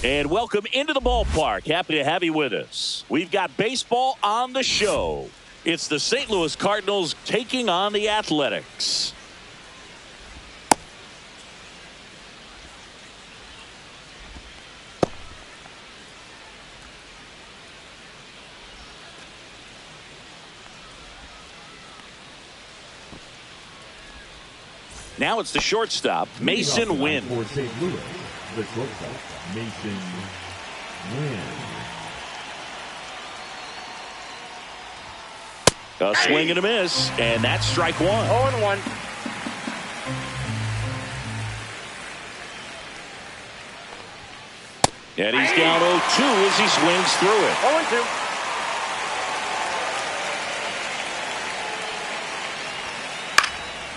And welcome into the ballpark. Happy to have you with us. We've got baseball on the show. It's the St. Louis Cardinals taking on the Athletics. Now it's the shortstop, Masyn Winn. For St. Louis, the shortstop, Masyn Winn. A swing and a miss, and that's strike one. 0-1. And he's down 0-2 as he swings through it. 0-2.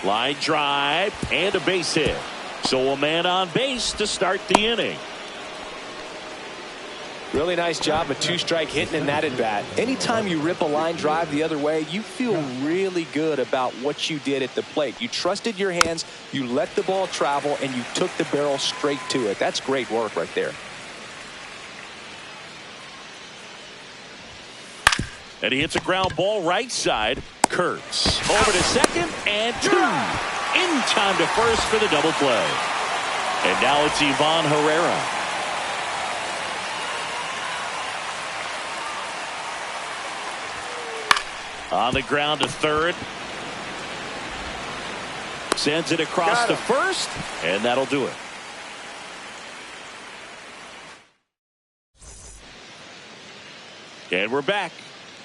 Line drive and a base hit. So a man on base to start the inning. Really nice job, a two-strike hitting in that at bat. Anytime you rip a line drive the other way, you feel really good about what you did at the plate. You trusted your hands, you let the ball travel, and you took the barrel straight to it. That's great work right there. And he hits a ground ball right side. Kurtz over to second and two. In time to first for the double play. And now it's Ivan Herrera. On the ground to third. Sends it across to first, and that'll do it. And we're back.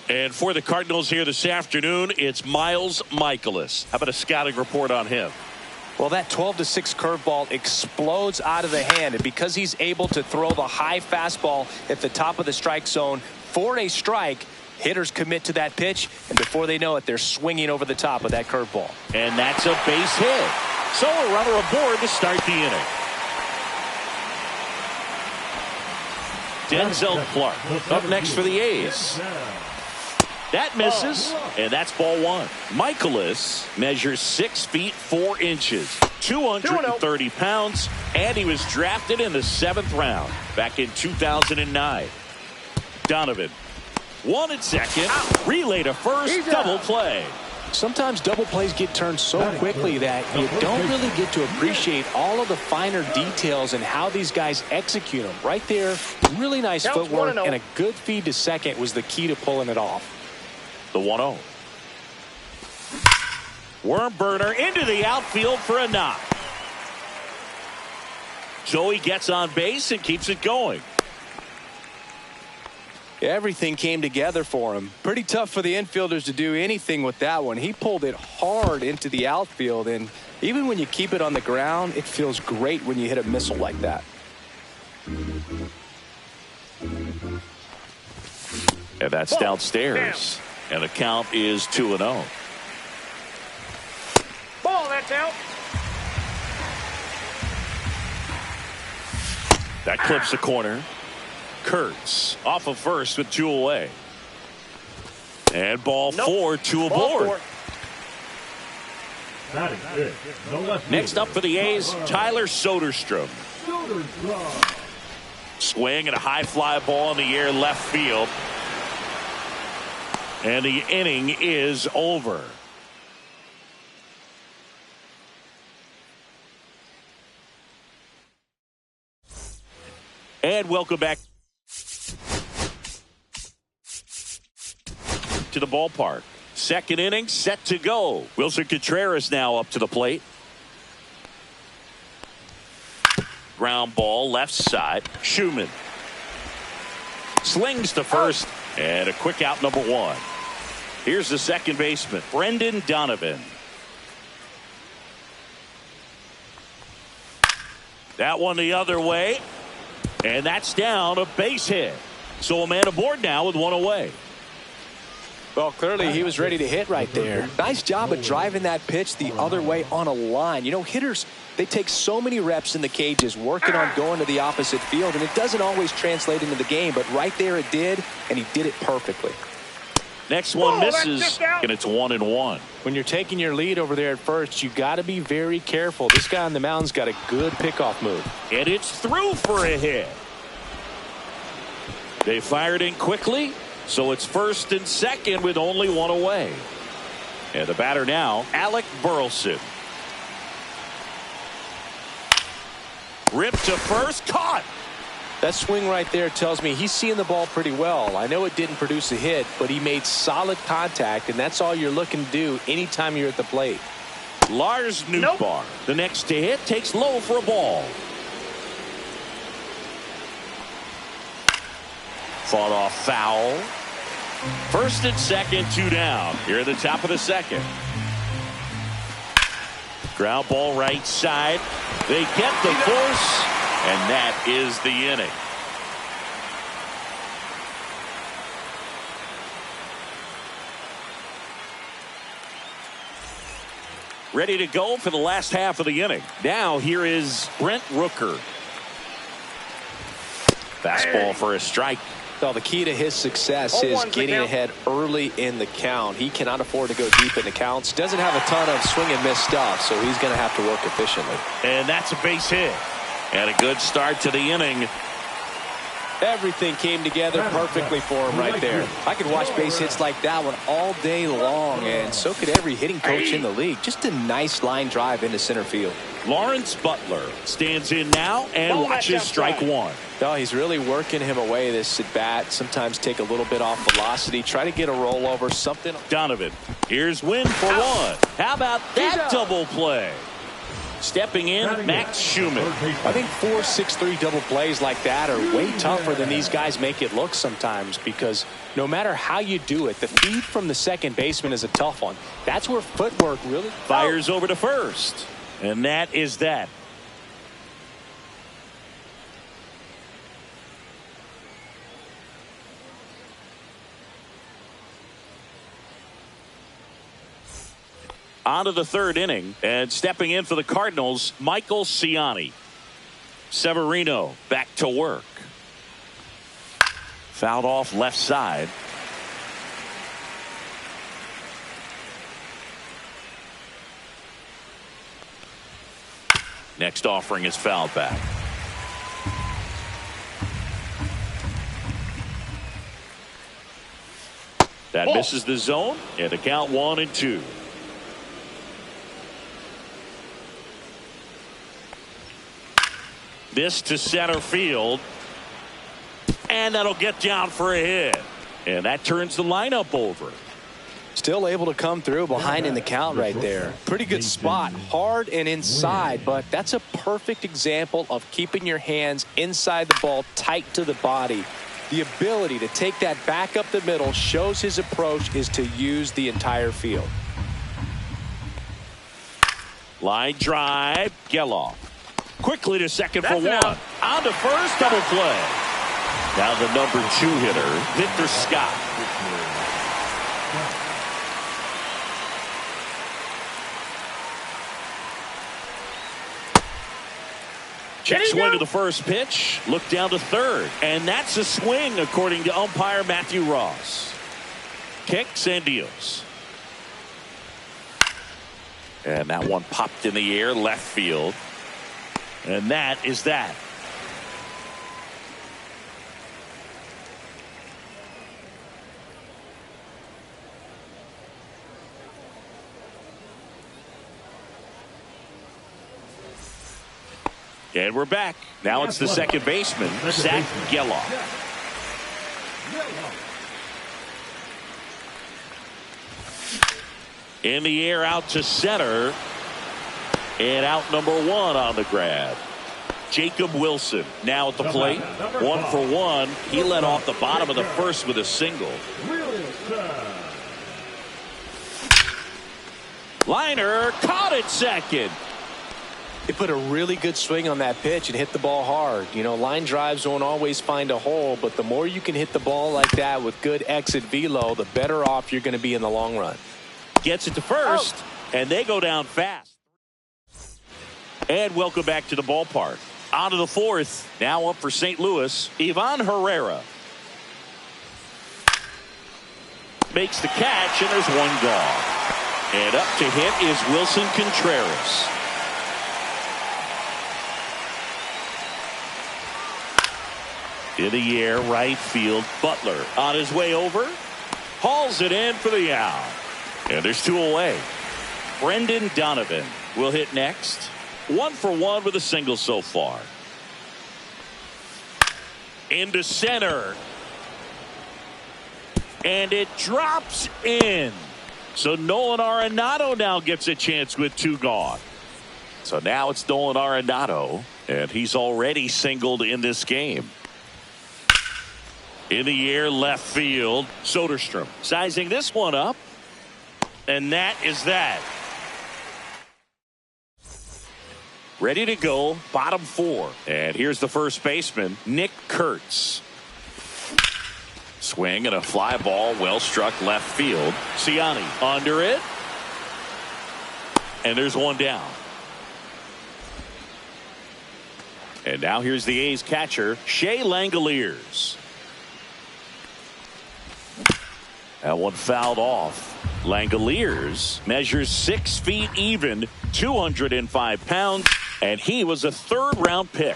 And for the Cardinals here this afternoon, it's Miles Mikolas. How about a scouting report on him? Well, that 12-6 curveball explodes out of the hand, and because he's able to throw the high fastball at the top of the strike zone for a strike, hitters commit to that pitch, and before they know it, they're swinging over the top of that curveball. And that's a base hit. So a runner aboard to start the inning. Denzel Clark up next for the A's. That misses, and that's ball one. Mikolas measures 6 feet 4 inches, 230 pounds, and he was drafted in the 7th round back in 2009. Donovan, 1 at second, relay to first, double play. Sometimes double plays get turned so quickly that you don't really get to appreciate all of the finer details and how these guys execute them. Right there, really nice footwork, and a good feed to second was the key to pulling it off. The 1-0. Worm burner into the outfield for a knock. So he gets on base and keeps it going. Everything came together for him. Pretty tough for the infielders to do anything with that one. He pulled it hard into the outfield, and even when you keep it on the ground, it feels great when you hit a missile like that. And that's downstairs. And the count is 2-0. Ball, that's out. That clips the corner. Kurtz off of first with 2 away. And ball 4, 2 aboard. Next up for the A's, Tyler Soderstrom. Swing and a high fly ball in the air left field. And the inning is over. And welcome back to the ballpark. Second inning set to go. Wilson Contreras now up to the plate. Ground ball left side. Schumann slings to first. And a quick out, number 1. Here's the second baseman, Brendan Donovan. That one the other way. And that's down, a base hit. So a man aboard now with 1 away. Well, clearly he was ready to hit right there. Nice job of driving that pitch the other way on a line. You know, hitters, they take so many reps in the cages working on going to the opposite field, and it doesn't always translate into the game, but right there it did, and he did it perfectly. Next one misses, and it's 1-1. When you're taking your lead over there at first, you got to be very careful. This guy on the mound's got a good pickoff move. And it's through for a hit. They fired in quickly, so it's first and second with only one away. And the batter now, Alec Burleson. Ripped to first, caught. That swing right there tells me he's seeing the ball pretty well. I know it didn't produce a hit, but he made solid contact, and that's all you're looking to do anytime you're at the plate. Lars Nootbaar, the next to hit, takes low for a ball. Fought off foul. First and second, 2 down. Here at the top of the second. Ground ball right side. They get the force, and that is the inning. Ready to go for the last half of the inning. Now here is Brent Rooker. Fastball for a strike. Well, the key to his success is getting ahead early in the count. He cannot afford to go deep in the counts. Doesn't have a ton of swing and miss stuff, so he's going to have to work efficiently. And that's a base hit. And a good start to the inning. Everything came together perfectly for him right there. I could watch base hits like that one all day long, and so could every hitting coach in the league. Just a nice line drive into center field. Lawrence Butler stands in now and watches strike one. Oh, he's really working him away this at bat. Sometimes take a little bit off velocity. Try to get a rollover, something. Donovan. Here's Wynn for one. How about that double play? Stepping in, Max Schumann. I think 4-6-3 double plays like that are way tougher than these guys make it look sometimes, because no matter how you do it, the feed from the second baseman is a tough one. That's where footwork really fires over to first. And that is that. On to the third inning, and stepping in for the Cardinals, Michael Ciani. Severino back to work. Fouled off left side. Next offering is fouled back. That misses the zone, and a count 1-2. This to center field, and that'll get down for a hit, and that turns the lineup over. Still able to come through behind in the count right there. Pretty good spot, hard and inside, but that's a perfect example of keeping your hands inside the ball, tight to the body. The ability to take that back up the middle shows his approach is to use the entire field. Line drive, Geloff. Quickly to second for one. On to first, double play. Now the number 2 hitter, Victor Scott. Check swing to the first pitch. Look down to third. And that's a swing, according to umpire Matthew Ross. Kicks and deals. And that one popped in the air, left field. And that is that. And we're back. Now it's the second baseman, Zach Geloff. In the air out to center. And out number 1 on the grab. Jacob Wilson now at the plate. 1 for 1. He led off the bottom of the first with a single. Liner caught it second. He put a really good swing on that pitch and hit the ball hard. You know, line drives won't always find a hole, but the more you can hit the ball like that with good exit velo, the better off you're going to be in the long run. Gets it to first, and they go down fast. And welcome back to the ballpark. On to the fourth. Now up for St. Louis, Ivan Herrera. Makes the catch, and there's one gone. And up to hit is Wilson Contreras. In the air, right field. Butler on his way over. Hauls it in for the out. And there's 2 away. Brendan Donovan will hit next. 1 for 1 with a single so far. Into center. And it drops in. So Nolan Arenado now gets a chance with 2 gone. So now it's Nolan Arenado, and he's already singled in this game. In the air, left field. Soderstrom sizing this one up. And that is that. Ready to go, bottom 4. And here's the first baseman, Nick Kurtz. Swing and a fly ball, well struck left field. Ciani under it. And there's 1 down. And now here's the A's catcher, Shea Langoliers. That one fouled off. Langoliers measures 6 feet even, 205 pounds, and he was a 3rd-round pick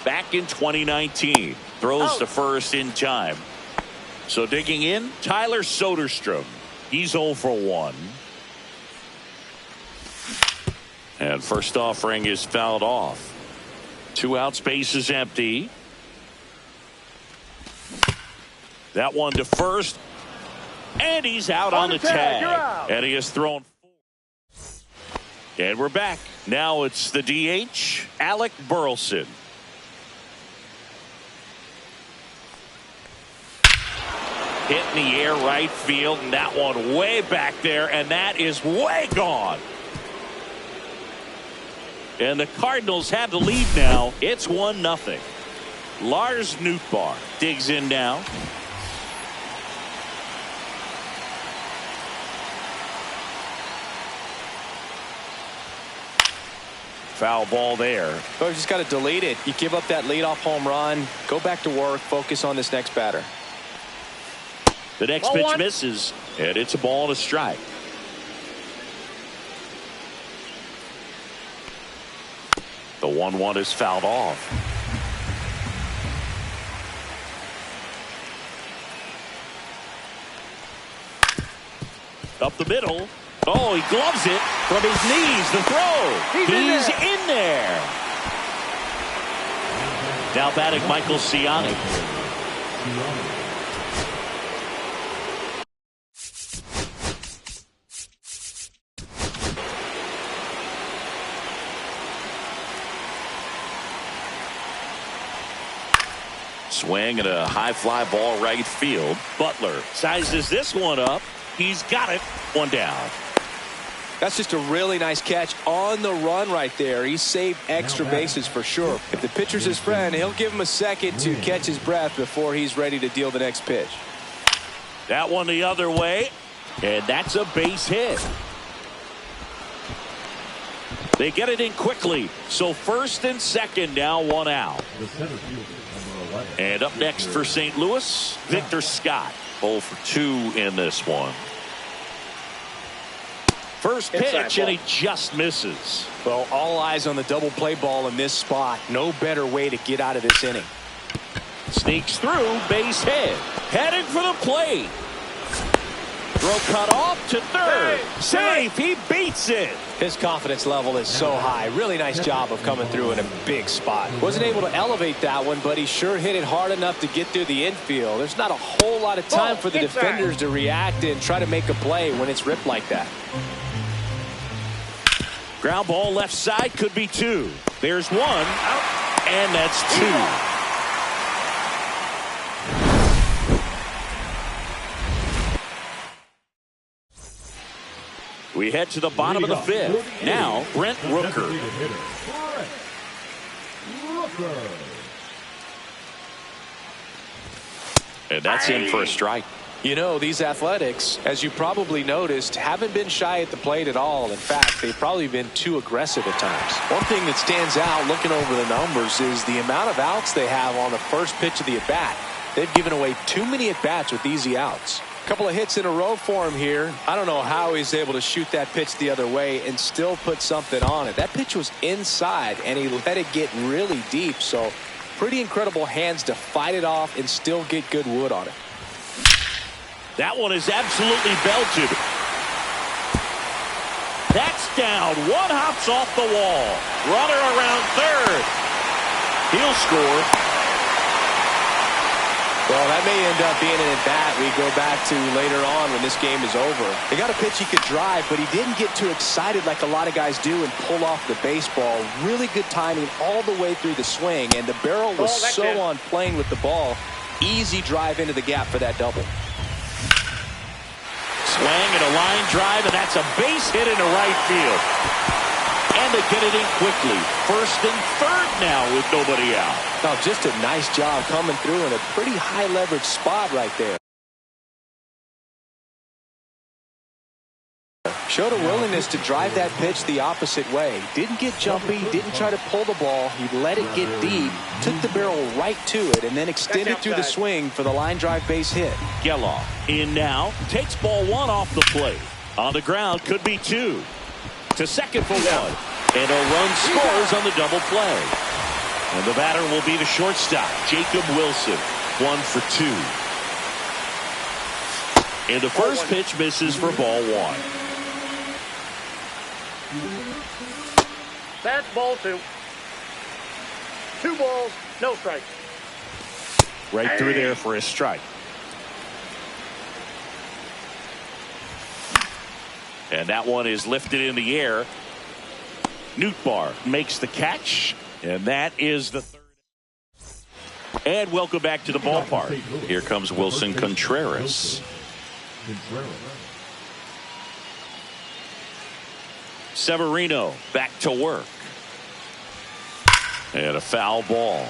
back in 2019. Throws to first in time. So digging in, Tyler Soderstrom. He's 0 for 1. And first offering is fouled off. 2 outs, base is empty. That one to first. And he's out on the tag. And he has thrown 4. And we're back. Now it's the DH, Alec Burleson. Hit in the air right field, and that one way back there, and that is way gone. And the Cardinals have the lead now. It's 1-0. Lars Nootbaar digs in now. Foul ball there. Oh, you just got to delete it. You give up that leadoff home run. Go back to work. Focus on this next batter. The next pitch misses, and it's a ball and a strike. The 1-1 is fouled off. Up the middle. Oh, he gloves it from his knees. The throw. He's in there. Now batting Michael Ciani. Swing and a high fly ball right field. Butler sizes this one up. He's got it. 1 down. That's just a really nice catch on the run right there. He saved extra bases for sure. If the pitcher's his friend, he'll give him a second to catch his breath before he's ready to deal the next pitch. That one the other way, and that's a base hit. They get it in quickly. So first and second now, 1 out. And up next for St. Louis, Victor Scott. 0 for 2 in this one. First pitch, and he just misses. Well, all eyes on the double play ball in this spot. No better way to get out of this inning. Sneaks through, base hit. Headed for the plate. Throw cut off to third. Safe, he beats it. His confidence level is so high. Really nice job of coming through in a big spot. Wasn't able to elevate that one, but he sure hit it hard enough to get through the infield. There's not a whole lot of time for the defenders to react and try to make a play when it's ripped like that. Ground ball left side, could be 2. There's 1, and that's 2. We head to the bottom of the 5th. Now, Brent Rooker. And that's in for a strike. You know, these Athletics, as you probably noticed, haven't been shy at the plate at all. In fact, they've probably been too aggressive at times. One thing that stands out looking over the numbers is the amount of outs they have on the first pitch of the at-bat. They've given away too many at-bats with easy outs. Couple of hits in a row for him here. I don't know how he's able to shoot that pitch the other way and still put something on it. That pitch was inside, and he let it get really deep, so Pretty incredible hands to fight it off and still get good wood on it. That one is absolutely belted. That's down. One hops off the wall. Runner around third. He'll score. Well, that may end up being an at-bat we go back to later on when this game is over. They got a pitch he could drive, but he didn't get too excited like a lot of guys do and pull off the baseball. Really good timing all the way through the swing, and the barrel was so on plane with the ball. Easy drive into the gap for that double. Swing and a line drive, and that's a base hit into right field. And they get it in quickly. First and third now with nobody out. Oh, just a nice job coming through in a pretty high leverage spot right there. Showed a willingness to drive that pitch the opposite way. Didn't get jumpy, didn't try to pull the ball. He let it get deep, took the barrel right to it, and then extended through the swing for the line drive base hit. Geloff in now, takes ball one off the plate. On the ground, could be two. To second for one. And a run scores on the double play. And the batter will be the shortstop, Jacob Wilson. 1 for 2. And the first pitch misses for ball one. That's ball two. 2 balls, no strikes. Right through there for a strike. And that one is lifted in the air. Nootbaar makes the catch. And that is the third. And welcome back to the ballpark. Here comes Wilson Contreras. Severino back to work. And a foul ball.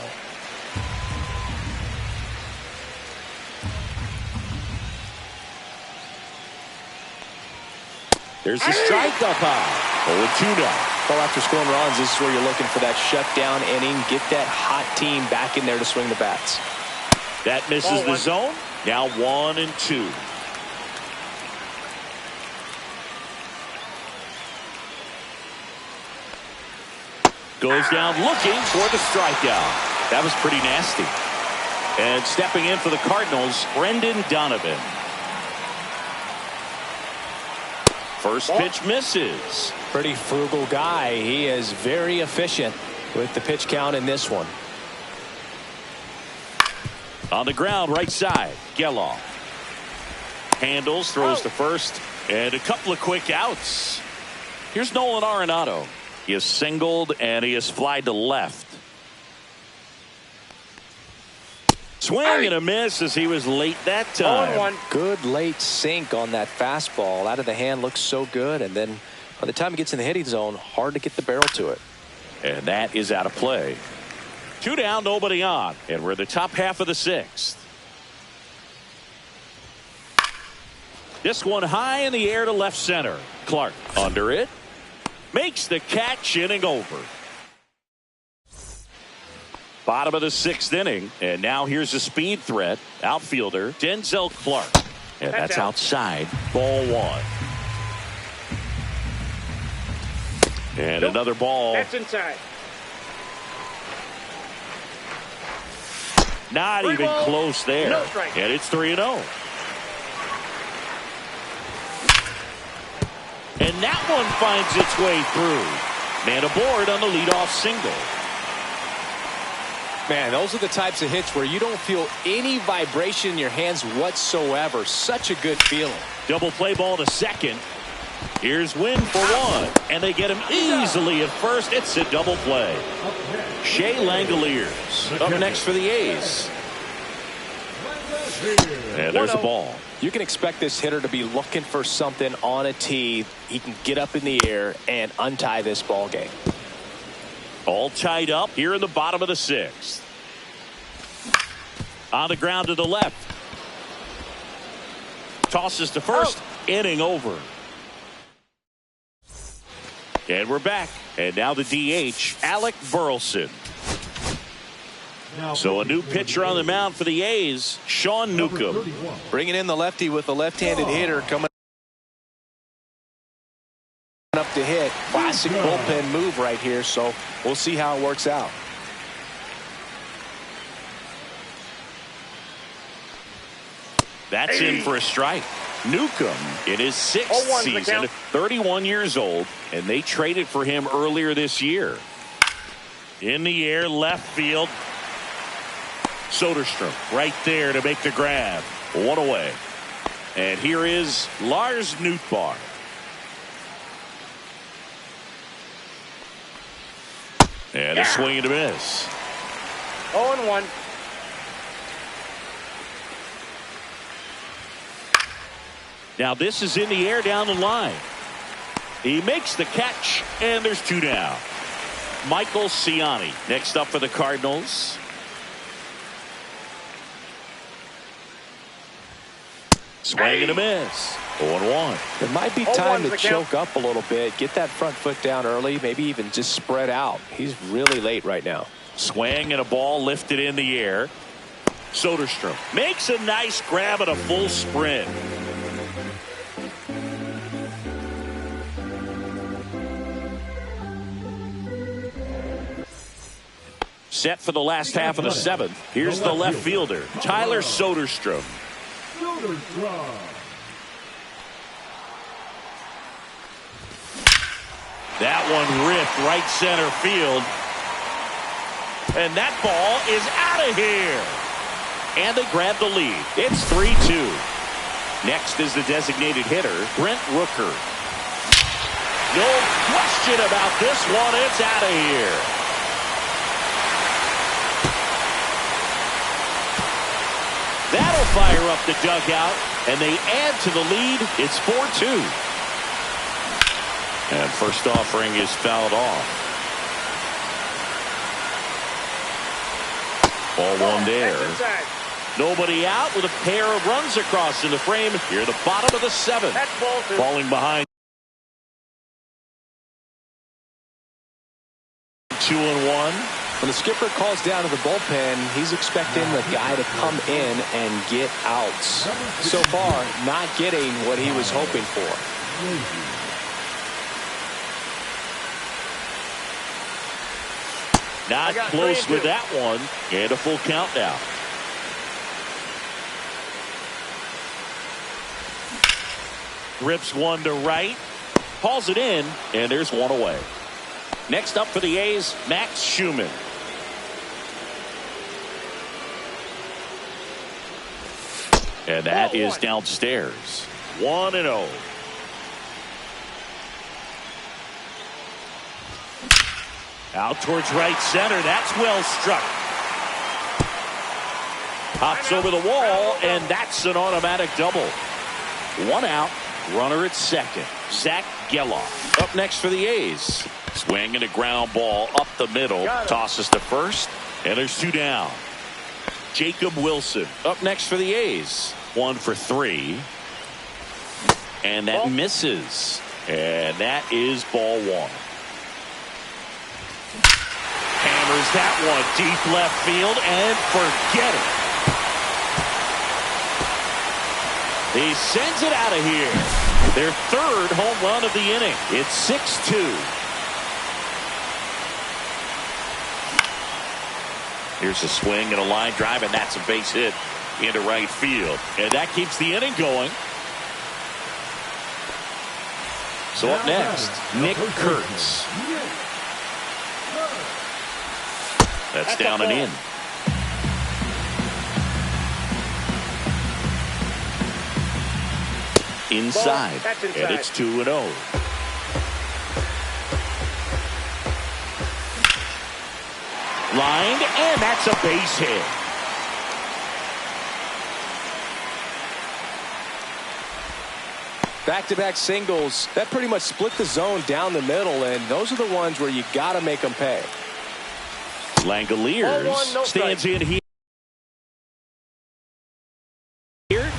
There's the strike up high. 0-2 now. Well, after scoring runs, this is where you're looking for that shutdown inning. Get that hot team back in there to swing the bats. That misses the zone. Now 1-2. Goes down looking for the strikeout. That was pretty nasty. And stepping in for the Cardinals, Brendan Donovan. First pitch misses. Pretty frugal guy. He is very efficient with the pitch count in this one. On the ground, right side, Geloff. Handles, throws to first, and a couple of quick outs. Here's Nolan Arenado. He has singled and he has flied to left. Swing and a miss as he was late that time. Good late sink on that fastball. Out of the hand, looks so good, and then by the time it gets in the hitting zone, hard to get the barrel to it. And that is out of play. 2 down, nobody on, and we're in the top half of the 6th. This one high in the air to left center. Clark under it. Makes the catch, inning over. Bottom of the 6th inning, and now here's a speed threat. Outfielder Denzel Clark. And that's outside. Ball 1. And another ball. That's inside. Not even close there. No strike. And it's 3-0. And that one finds its way through. Man aboard on the leadoff single. Man, those are the types of hits where you don't feel any vibration in your hands whatsoever. Such a good feeling. Double play ball to second. Here's Wynn for 1. And they get him easily at first. It's a double play. Shea Langoliers up next for the A's. And there's a ball. You can expect this hitter to be looking for something on a tee. He can get up in the air and untie this ball game. All tied up here in the bottom of the 6th. On the ground to the left. Tosses to first. Inning over. And we're back. And now the DH, Alec Burleson. So a new pitcher on the mound for the A's, Sean Newcomb. Bringing in the lefty with a left-handed hitter coming up to hit. Classic bullpen move right here, so we'll see how it works out. That's in for a strike. Newcomb in his 6th season, 31 years old, and they traded for him earlier this year. In the air, left field. Soderstrom right there to make the grab. One away. And here is Lars Nootbaar. And a swing and a miss. 0-1. Now this is in the air down the line. He makes the catch, and there's 2 down. Michael Ciani next up for the Cardinals. Swing and a miss. 0-1. It might be time to choke up a little bit, get that front foot down early, maybe even just spread out. He's really late right now. Swing and a ball lifted in the air. Soderstrom makes a nice grab at a full sprint. Set for the last half of the 7th. Here's the left fielder, Tyler Soderstrom. That one ripped right center field. And that ball is out of here. And they grab the lead. It's 3-2. Next is the designated hitter, Brent Rooker. No question about this one. It's out of here. That'll fire up the dugout, and they add to the lead. It's 4-2. And first offering is fouled off. Ball one there. Nobody out with a pair of runs across in the frame. Here at the bottom of the 7th. Falling behind. 2-1. When the skipper calls down to the bullpen, he's expecting the guy to come in and get outs. So far, not getting what he was hoping for. Not close with that one. And a full count now. Rips one to right. Hauls it in. And there's one away. Next up for the A's, Max Schumann. And that is downstairs. 1-0. Out towards right center. That's well struck. Pops over the wall, and that's an automatic double. 1 out. Runner at second. Zach Geloff. Up next for the A's. Swing and a ground ball up the middle. Tosses to first, and there's 2 down. Jacob Wilson up next for the A's. 1 for 3. And that misses. And that is ball 1. Hammers that one deep left field and forget it. He sends it out of here. Their 3rd home run of the inning. It's 6-2. Here's a swing and a line drive, and that's a base hit into right field. And that keeps the inning going. So up next, Nick Kurtz. That's down and in. Inside, and it's 2-0. Lined, and that's a base hit. Back-to-back singles, that pretty much split the zone down the middle, and those are the ones where you got to make them pay. Langoliers stands in here.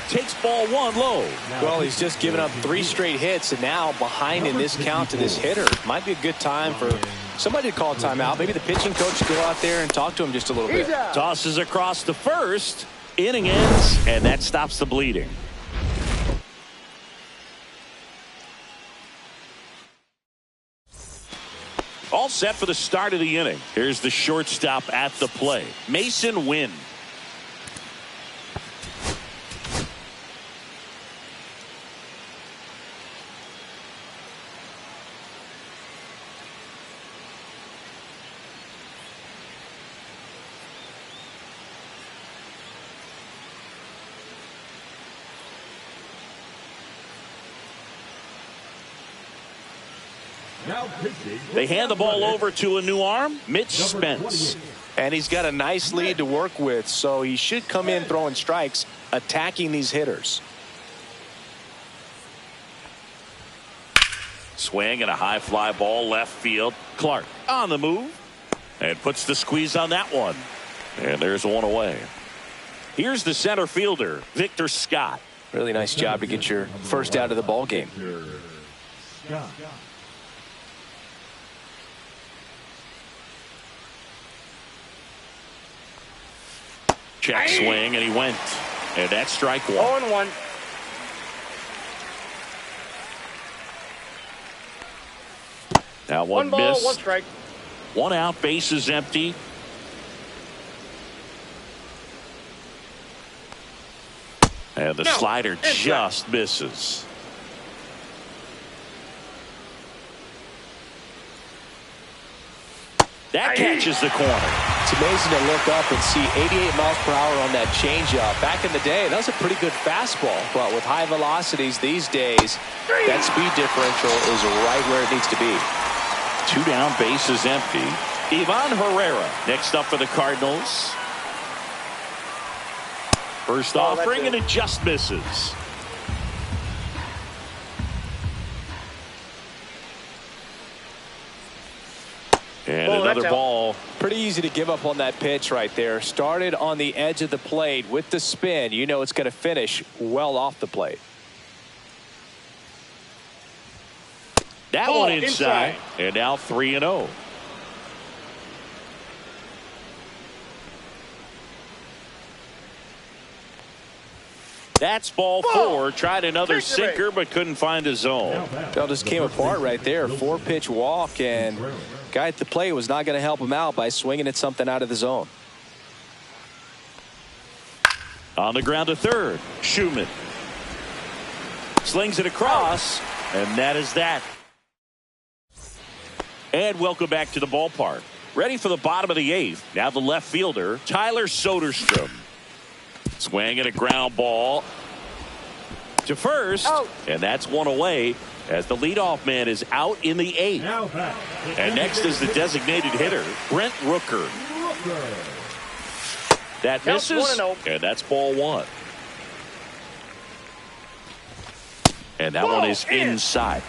Takes ball 1 low. Well, he's just given up 3 straight hits, and now behind in this count to this hitter. Might be a good time for somebody to call a timeout. Maybe the pitching coach to go out there and talk to him just a little bit. Tosses across to first. Inning ends, and that stops the bleeding. All set for the start of the inning. Here's the shortstop at the plate, Mason Wynn. Now pitching. They hand the ball over to a new arm, Mitch Spence. And he's got a nice lead to work with, so he should come in throwing strikes, attacking these hitters. Swing and a high fly ball left field. Clark on the move and puts the squeeze on that one. And there's one away. Here's the center fielder, Victor Scott. Really nice job to get your first out of the ball game. Scott. Check swing, and he went. And that's strike one. 0-1. Now one One ball, miss. one strike. One out, base is empty. And the slider just misses. That catches the corner. It's amazing to look up and see 88 miles per hour on that changeup. Back in the day, that was a pretty good fastball. But with high velocities these days, that speed differential is right where it needs to be. Two down, base is empty. Ivan Herrera next up for the Cardinals. First offering, and it just misses. And another ball. Pretty easy to give up on that pitch right there. Started on the edge of the plate with the spin. You know it's going to finish well off the plate. That one inside. And now 3-0. That's ball four. Tried another sinker, but couldn't find a zone. That just came apart right there. 4-pitch walk, and guy at the plate was not going to help him out by swinging at something out of the zone. On the ground to third. Schumann slings it across, and that is that. And welcome back to the ballpark. Ready for the bottom of the eighth. Now the left fielder, Tyler Soderstrom. Swing and a ground ball to first. And that's one away as the leadoff man is out in the eighth. And next is the designated hitter, Brent Rooker. That misses, and that's ball one. And that one is inside.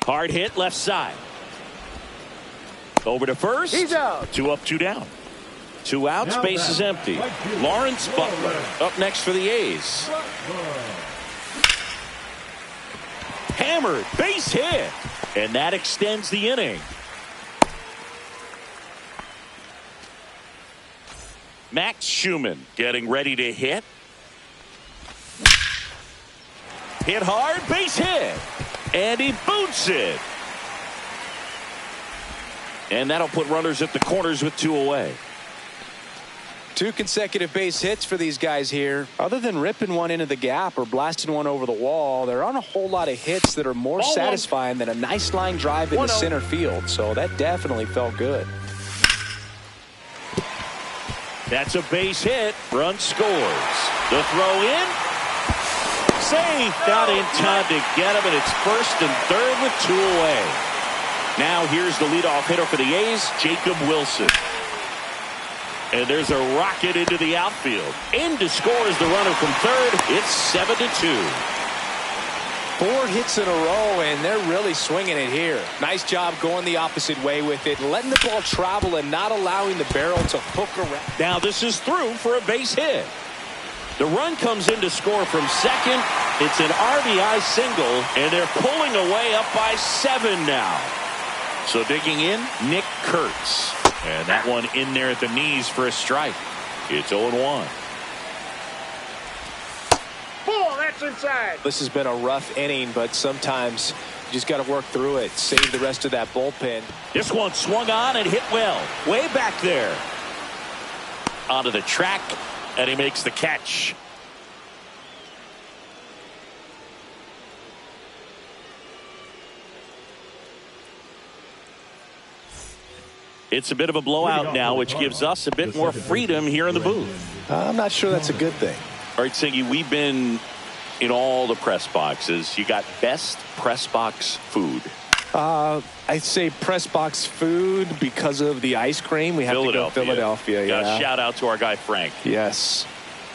Hard hit left side. Over to first. He's out. 2 up, 2 down. 2 outs, base is empty. Lawrence Butler up next for the A's. Hammered, base hit. And that extends the inning. Max Schumann getting ready to hit. Hit hard, base hit. And he boots it. And that'll put runners at the corners with 2 away. 2 consecutive base hits for these guys here. Other than ripping one into the gap or blasting one over the wall, there aren't a whole lot of hits that are more satisfying than a nice line drive into center field. So that definitely felt good. That's a base hit. Run scores. The throw in. Safe. Not in time to get him, and it's first and third with 2 away. Now here's the leadoff hitter for the A's, Jacob Wilson. And there's a rocket into the outfield. In to score is the runner from third. It's 7-2. 4 hits in a row, and they're really swinging it here. Nice job going the opposite way with it, letting the ball travel and not allowing the barrel to hook around. Now this is through for a base hit. The run comes in to score from second. It's an RBI single, and they're pulling away up by 7 now. So digging in, Nick Kurtz. And that one in there at the knees for a strike. It's 0-1. Ball, that's inside. This has been a rough inning, but sometimes you just got to work through it. Save the rest of that bullpen. This one swung on and hit well. Way back there. Onto the track, and he makes the catch. It's a bit of a blowout now, which gives us a bit more freedom here in the booth. I'm not sure that's a good thing. All right, Singy, we've been in all the press boxes. You got best press box food. I'd say press box food because of the ice cream. We have to go Philadelphia. Got Yeah. a shout out to our guy Frank. Yes.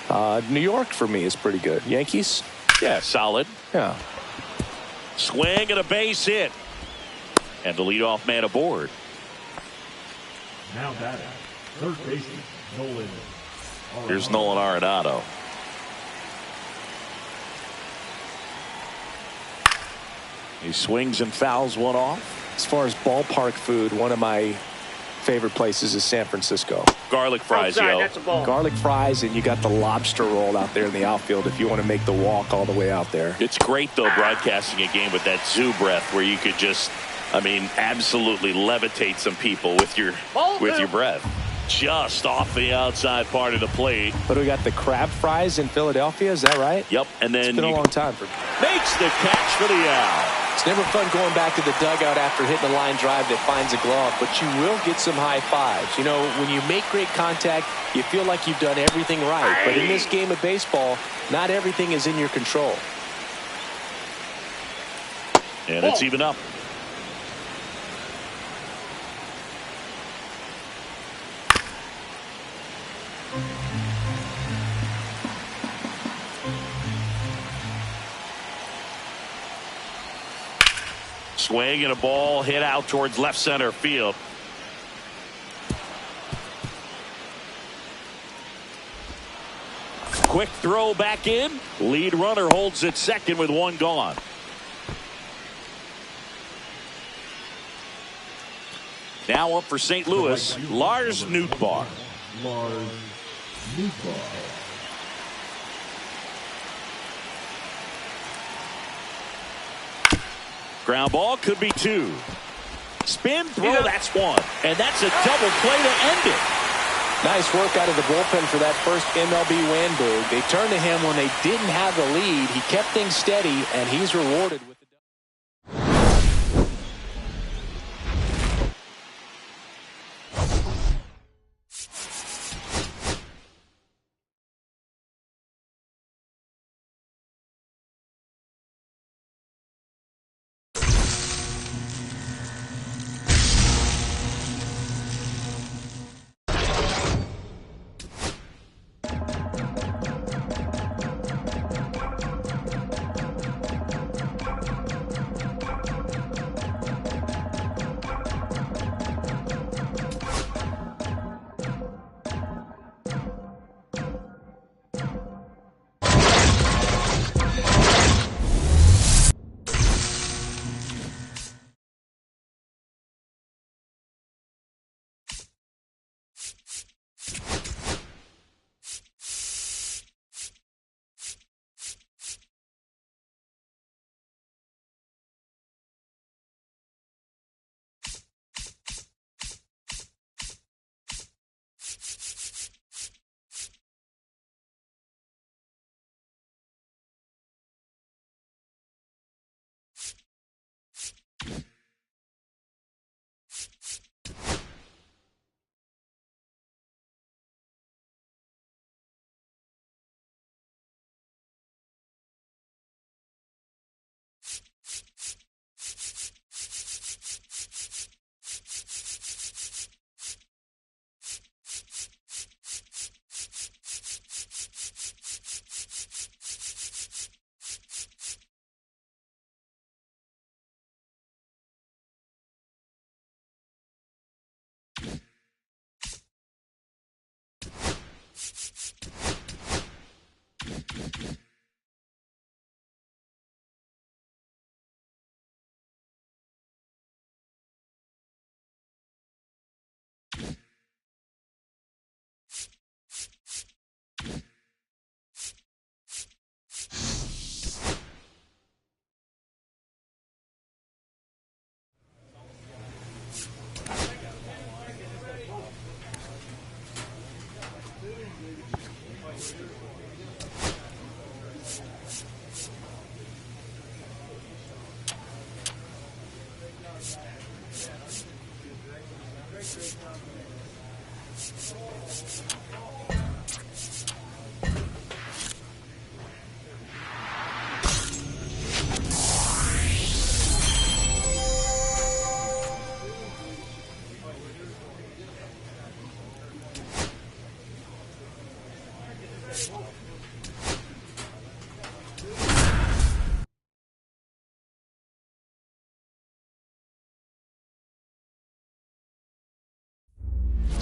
New York for me is pretty good. Yankees? Yeah, solid. Yeah. Swing and a base hit. And the leadoff man aboard. Now batting, third baseman, Nolan. Here's Nolan Arenado. He swings and fouls one off. As far as ballpark food, one of my favorite places is San Francisco. Garlic fries, Outside, yo. that's a ball. Garlic fries, and you got the lobster roll out there in the outfield if you want to make the walk all the way out there. It's great, though, broadcasting a game with that zoo breath where you could just, absolutely levitate some people with your breath. Just off the outside part of the plate. But we got the crab fries in Philadelphia, is that right? Yep, and then It's been a long time for me. makes the catch for the out. It's never fun going back to the dugout after hitting a line drive that finds a glove, but you will get some high fives. You know, when you make great contact, you feel like you've done everything right. But in this game of baseball, not everything is in your control. And it's even up. Swing and a ball hit out towards left center field. Quick throw back in. Lead runner holds at second with one gone. Now up for St. Louis, Lars Nootbaar. Lars Nootbaar. Ground ball could be two. Spin throw, that's one. And that's a double play to end it. Nice work out of the bullpen for that first MLB win, Boog. They turned to him when they didn't have the lead. He kept things steady, and he's rewarded with the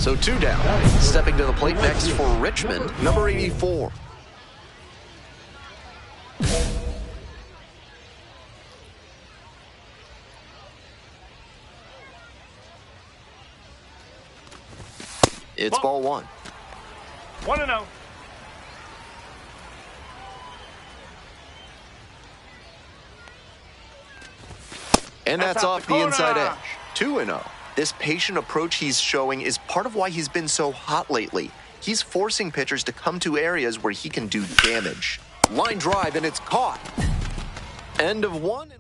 So 2 down. Stepping to the plate next for Richmond, number 84. It's ball 1. 1-0. And that's off the inside edge. 2-0. This patient approach he's showing is part of why he's been so hot lately. He's forcing pitchers to come to areas where he can do damage. Line drive, and it's caught. End of 1.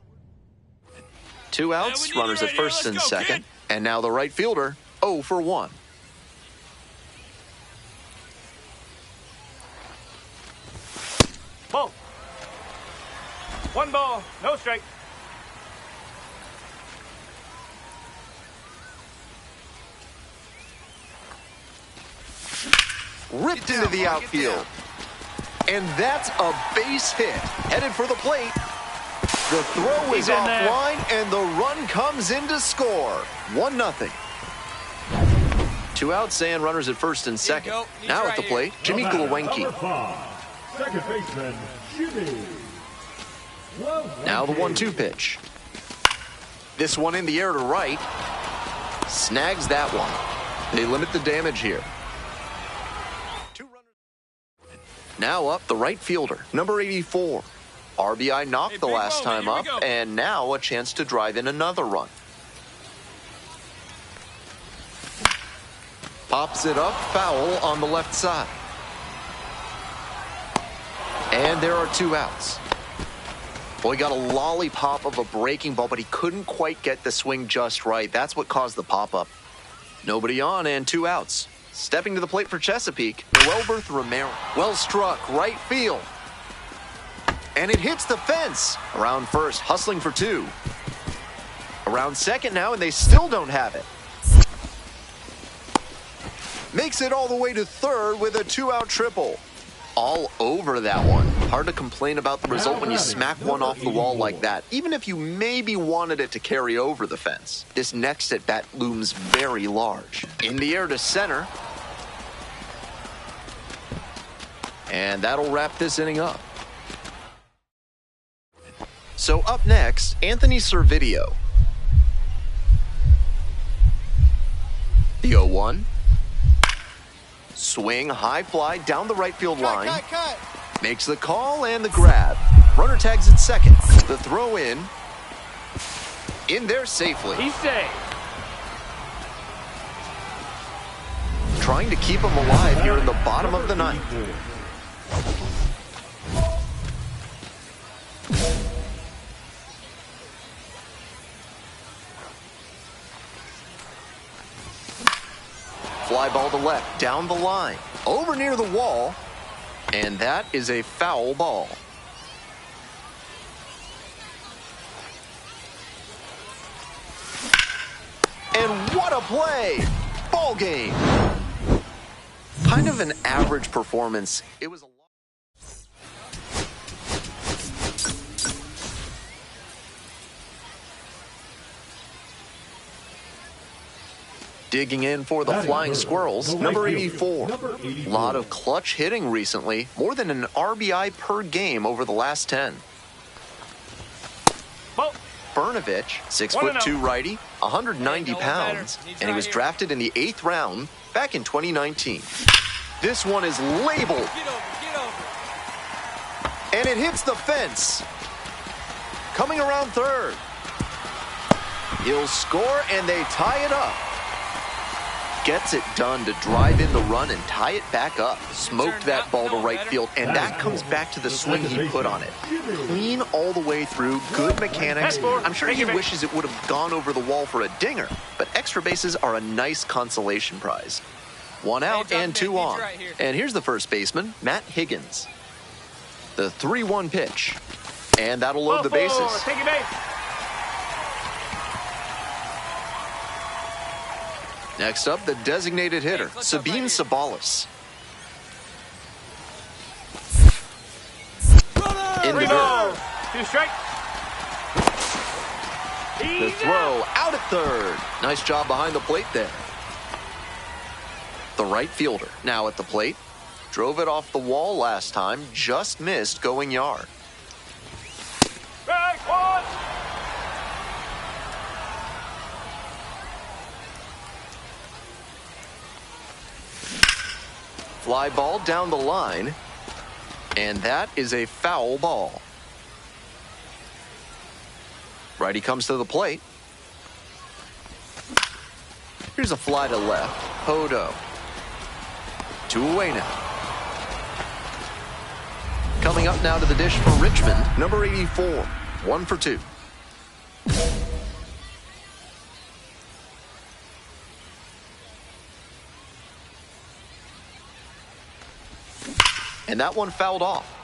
2 outs, runners at first and second. And now the right fielder, 0 for 1. Ball. 1 ball, no strike. Ripped into the outfield. And that's a base hit. Headed for the plate. The throw is offline, and the run comes in to score. 1-0. 2 outs and runners at first and second. Now at the plate, Jimmy Gluwenke. Number 5, second baseman, Jimmy. Now the 1-2 pitch. This one in the air to right. Snags that one. They limit the damage here. 2 runners. Now up the right fielder, number 84. RBI knocked the last time up, and now a chance to drive in another run. Pops it up, foul on the left side. And there are 2 outs. Well, he got a lollipop of a breaking ball, but he couldn't quite get the swing just right. That's what caused the pop-up. Nobody on and 2 outs. Stepping to the plate for Chesapeake, Noelberth Romero. Well struck, right field. And it hits the fence. Around first, hustling for 2. Around second now, and they still don't have it. Makes it all the way to third with a 2-out triple. All over that one. Hard to complain about the result when you smack one off the wall like that, even if you maybe wanted it to carry over the fence. This next at bat looms very large. In the air to center. And that'll wrap this inning up. So up next, Anthony Servideo. The 0-1. Swing, high fly down the right field line. Cut. Makes the call and the grab. Runner tags at second. The throw in there safely. He's safe. Trying to keep him alive here in the bottom of the ninth. Fly ball to left, down the line, over near the wall, and that is a foul ball. And what a play! Ball game! Kind of an average performance. It was a lot. Digging in for the Flying Squirrels, number 84. A lot of clutch hitting recently, more than an RBI per game over the last 10. Brnovich, 6'2" righty, 190 pounds, and he was drafted in the 8th round back in 2019. This one is labeled. And it hits the fence. Coming around third. He'll score and they tie it up. Gets it done to drive in the run and tie it back up. Smoked that ball to right field, and that comes back to the swing he put on it. Clean all the way through, good mechanics. I'm sure he wishes it would have gone over the wall for a dinger, but extra bases are a nice consolation prize. 1 out and 2 on. And here's the first baseman, Matt Higgins. The 3-1 pitch, and that'll load the bases. Take your base. Next up, the designated hitter, Sabine Sabalis. In the dirt. 2 strikes. The throw out at third. Nice job behind the plate there. The right fielder now at the plate. Drove it off the wall last time, just missed going yard. Fly ball down the line, and that is a foul ball. Righty comes to the plate. Here's a fly to left. Hodo. 2 away now. Coming up now to the dish for Richmond, number 84. 1 for 2. And that one fouled off.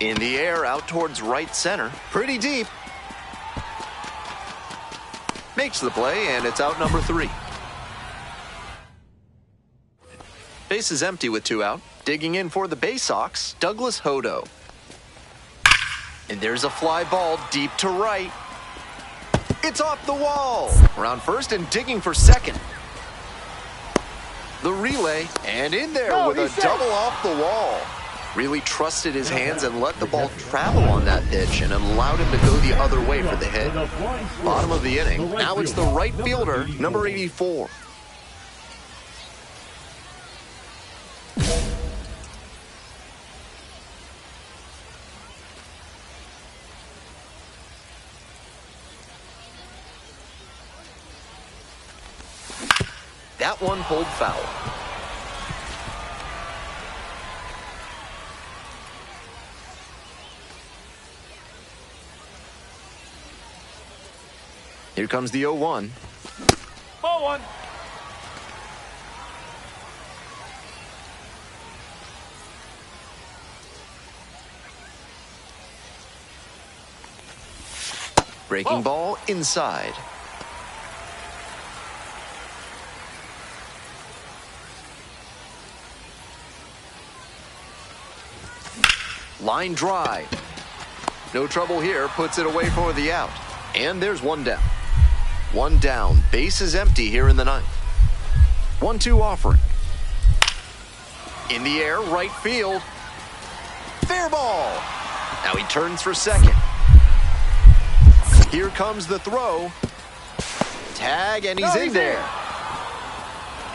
In the air, out towards right center. Pretty deep. Makes the play, and it's out number 3. Base is empty with 2 out. Digging in for the Bay Sox, Douglas Hodo. And there's a fly ball deep to right. It's off the wall. Around first and digging for second. The relay, and in there with a double off the wall. Really trusted his hands and let the ball travel on that pitch and allowed him to go the other way for the hit. Bottom of the inning. Now it's the right fielder, number 84. That one pulled foul. Here comes the 0-1. Ball 1. Breaking ball inside. Line drive. No trouble here. Puts it away for the out. And there's one down. One down. Base is empty here in the ninth. 1-2 offering. In the air, right field. Fair ball. Now he turns for second. Here comes the throw. Tag, and he's in there.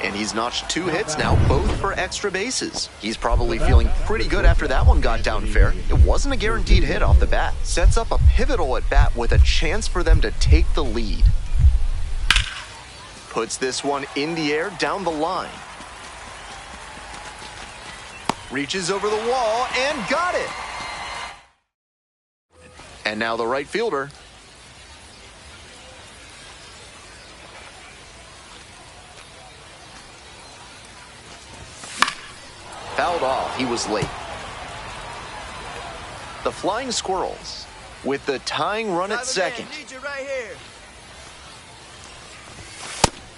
And he's notched 2 hits now, both for extra bases. He's probably feeling pretty good after that one got down fair. It wasn't a guaranteed hit off the bat. Sets up a pivotal at bat with a chance for them to take the lead. Puts this one in the air down the line. Reaches over the wall and got it. And now the right fielder. Fouled off. He was late. The Flying Squirrels with the tying run at second. Need you right here.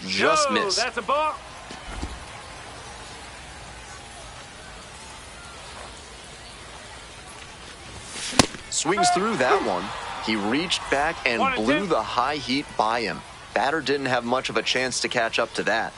Just missed. That's a ball. Swings through that one. He reached back and blew the high heat by him. Batter didn't have much of a chance to catch up to that.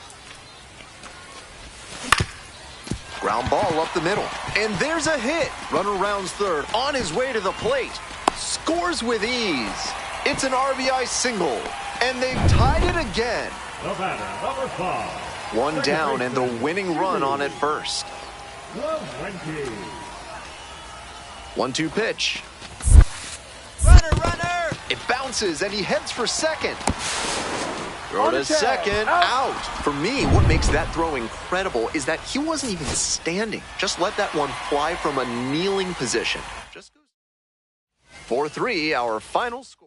Ground ball up the middle. And there's a hit. Runner rounds third, on his way to the plate. Scores with ease. It's an RBI single. And they've tied it again. The batter, number 5. One down and the winning run on at first. The Yankees. 1-2 pitch. Runner. It bounces and he heads for second. Throw to second, out. For me, what makes that throw incredible is that he wasn't even standing. Just let that one fly from a kneeling position. 4-3, our final score.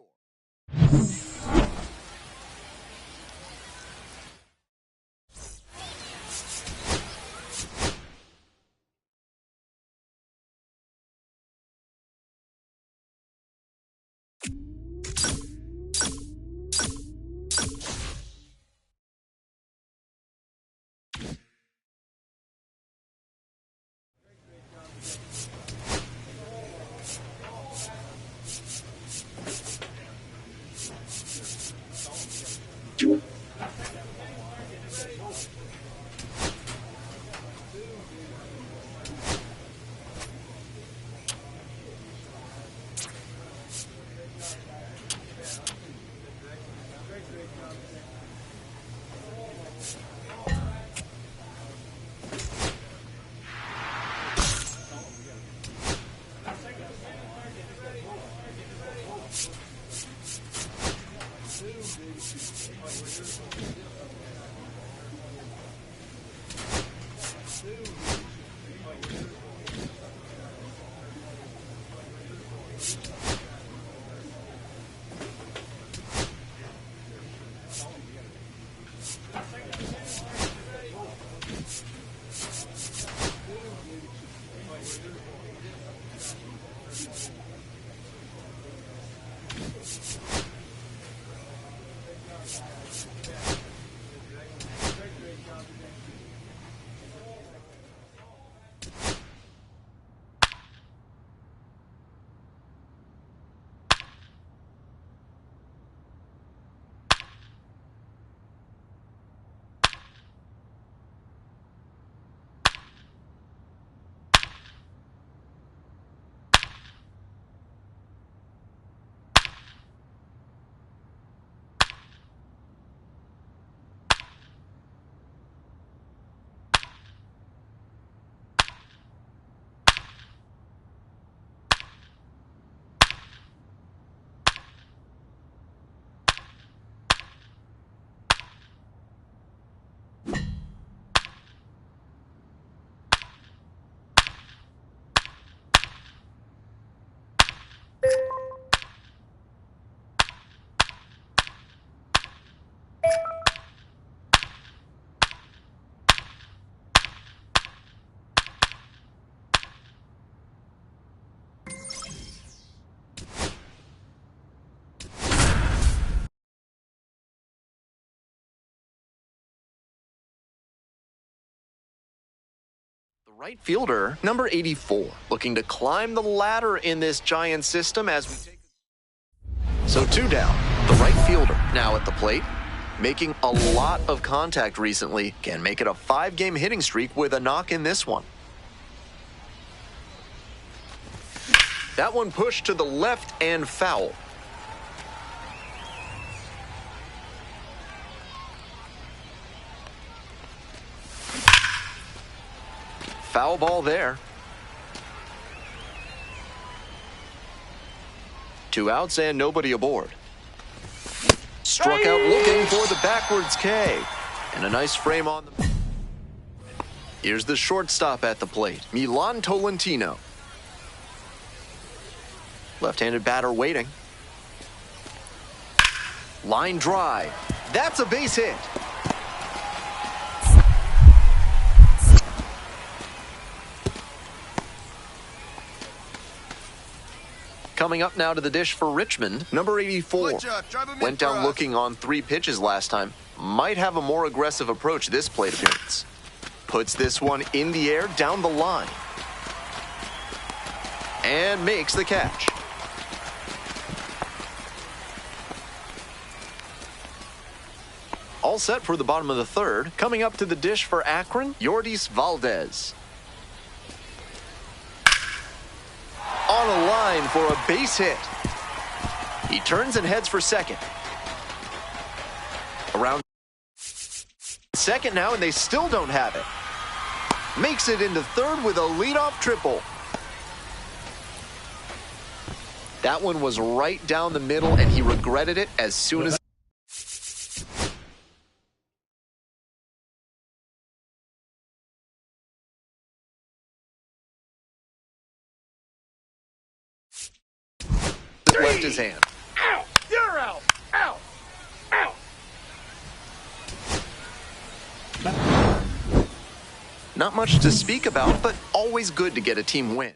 The right fielder, number 84, looking to climb the ladder in this Giant system as we take. So 2 down. The right fielder now at the plate, making a lot of contact recently. Can make it a 5-game hitting streak with a knock in this one. That one pushed to the left and foul. Foul ball there. 2 outs and nobody aboard. Struck out looking for the backwards K. And a nice frame on the... Here's the shortstop at the plate, Milan Tolentino. Left-handed batter waiting. Line drive. That's a base hit. Coming up now to the dish for Richmond, number 84. Went down looking on 3 pitches last time. Might have a more aggressive approach this plate appearance. Puts this one in the air down the line. And makes the catch. All set for the bottom of the 3rd. Coming up to the dish for Akron, Yordis Valdez. On a line for a base hit. He turns and heads for second. Around second now, and they still don't have it. Makes it into 3rd with a leadoff triple. That one was right down the middle, and he regretted it as soon as... left his hand. Out! You're out! Out! Out! Not much to speak about, but always good to get a team win.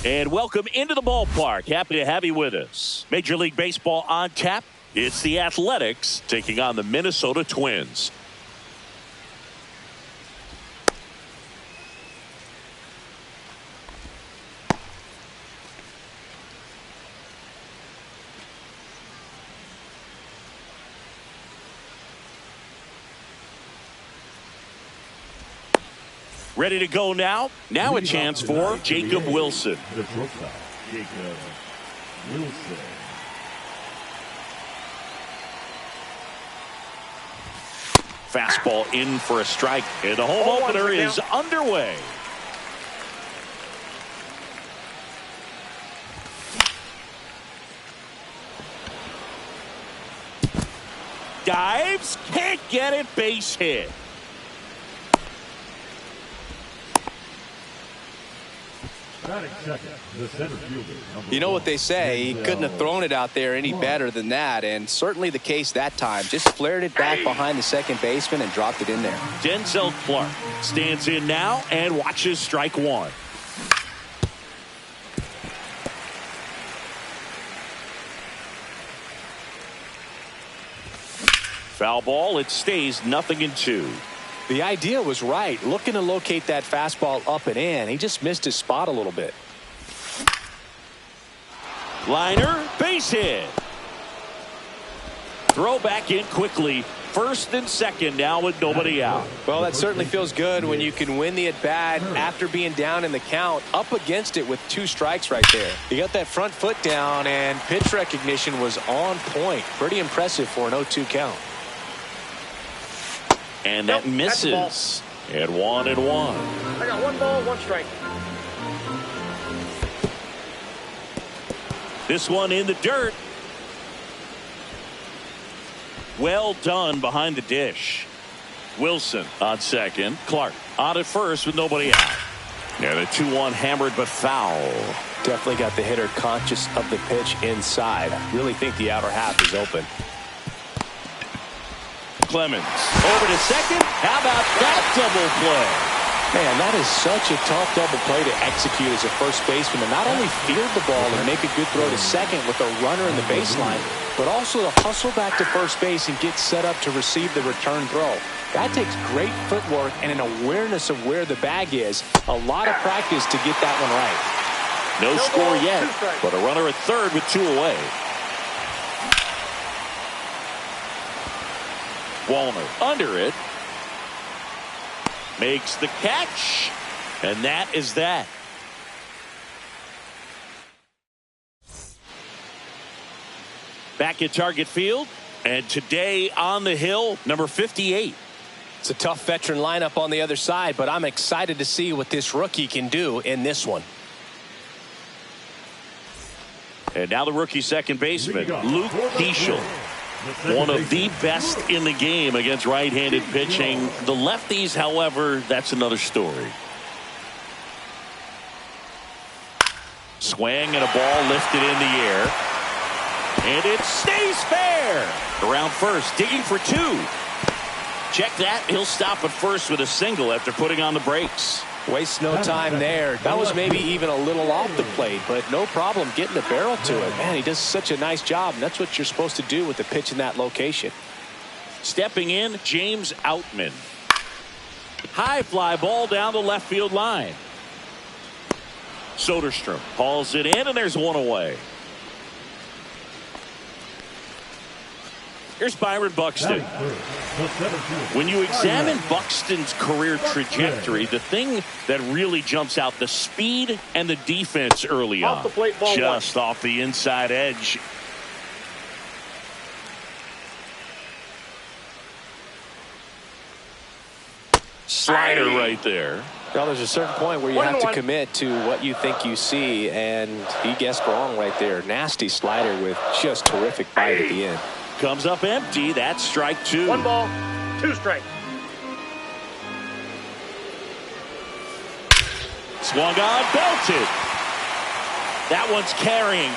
And welcome into the ballpark. Happy to have you with us. Major League Baseball on tap. It's the Athletics taking on the Minnesota Twins. Ready to go now. Now a chance for Jacob Wilson. The shortstop, Jacob Wilson. Fastball in for a strike. And the home opener is underway. Dives. Can't get it. Base hit. You know what they say, he couldn't have thrown it out there any better than that, and certainly the case that time. Just flared it back behind the second baseman and dropped it in there. Denzel Clark stands in now and watches strike one. Foul ball, it stays 0-2. The idea was right, looking to locate that fastball up and in. He just missed his spot a little bit. Liner, base hit. Throw back in quickly. First and second now with nobody out. Well, that certainly feels good when you can win the at-bat after being down in the count, up against it with 2 strikes right there. He got that front foot down, and pitch recognition was on point. Pretty impressive for an 0-2 count. And that misses. At 1-1. I got 1 ball, 1 strike. This one in the dirt. Well done behind the dish. Wilson on second. Clark on at first with nobody out. And a 2-1 hammered but foul. Definitely got the hitter conscious of the pitch inside. I really think the outer half is open. Clemens over to second. How about that double play? Man, that is such a tough double play to execute as a first baseman, to not only field the ball and make a good throw to second with a runner in the baseline, but also to hustle back to first base and get set up to receive the return throw. That takes great footwork and an awareness of where the bag is. A lot of practice to get that one right. No score yet, but a runner at third with 2 away. Wallner under it. Makes the catch. And that is that. Back at Target Field. And today on the hill, number 58. It's a tough veteran lineup on the other side, but I'm excited to see what this rookie can do in this one. And now the rookie second baseman, Luke Keeschel. One of the best in the game against right-handed pitching. The lefties, however, that's another story. Swing and a ball lifted in the air. And it stays fair. Around first, digging for 2. Check that. He'll stop at first with a single after putting on the brakes. Waste no time there. That was maybe even a little off the plate, but no problem getting the barrel to it. Man, he does such a nice job, and that's what you're supposed to do with the pitch in that location. Stepping in, James Outman. High fly ball down the left field line. Soderstrom hauls it in, and there's 1 away. Here's Byron Buxton. When you examine Buxton's career trajectory, the thing that really jumps out, the speed and the defense early on. Off the plate, ball just off the inside edge. Slider right there. Well, there's a certain point where you have to commit to what you think you see, and he guessed wrong right there. Nasty slider with just terrific bite at the end. Comes up empty. That's strike 2. 1 ball, 2 strikes. Swung on, belted. That one's carrying.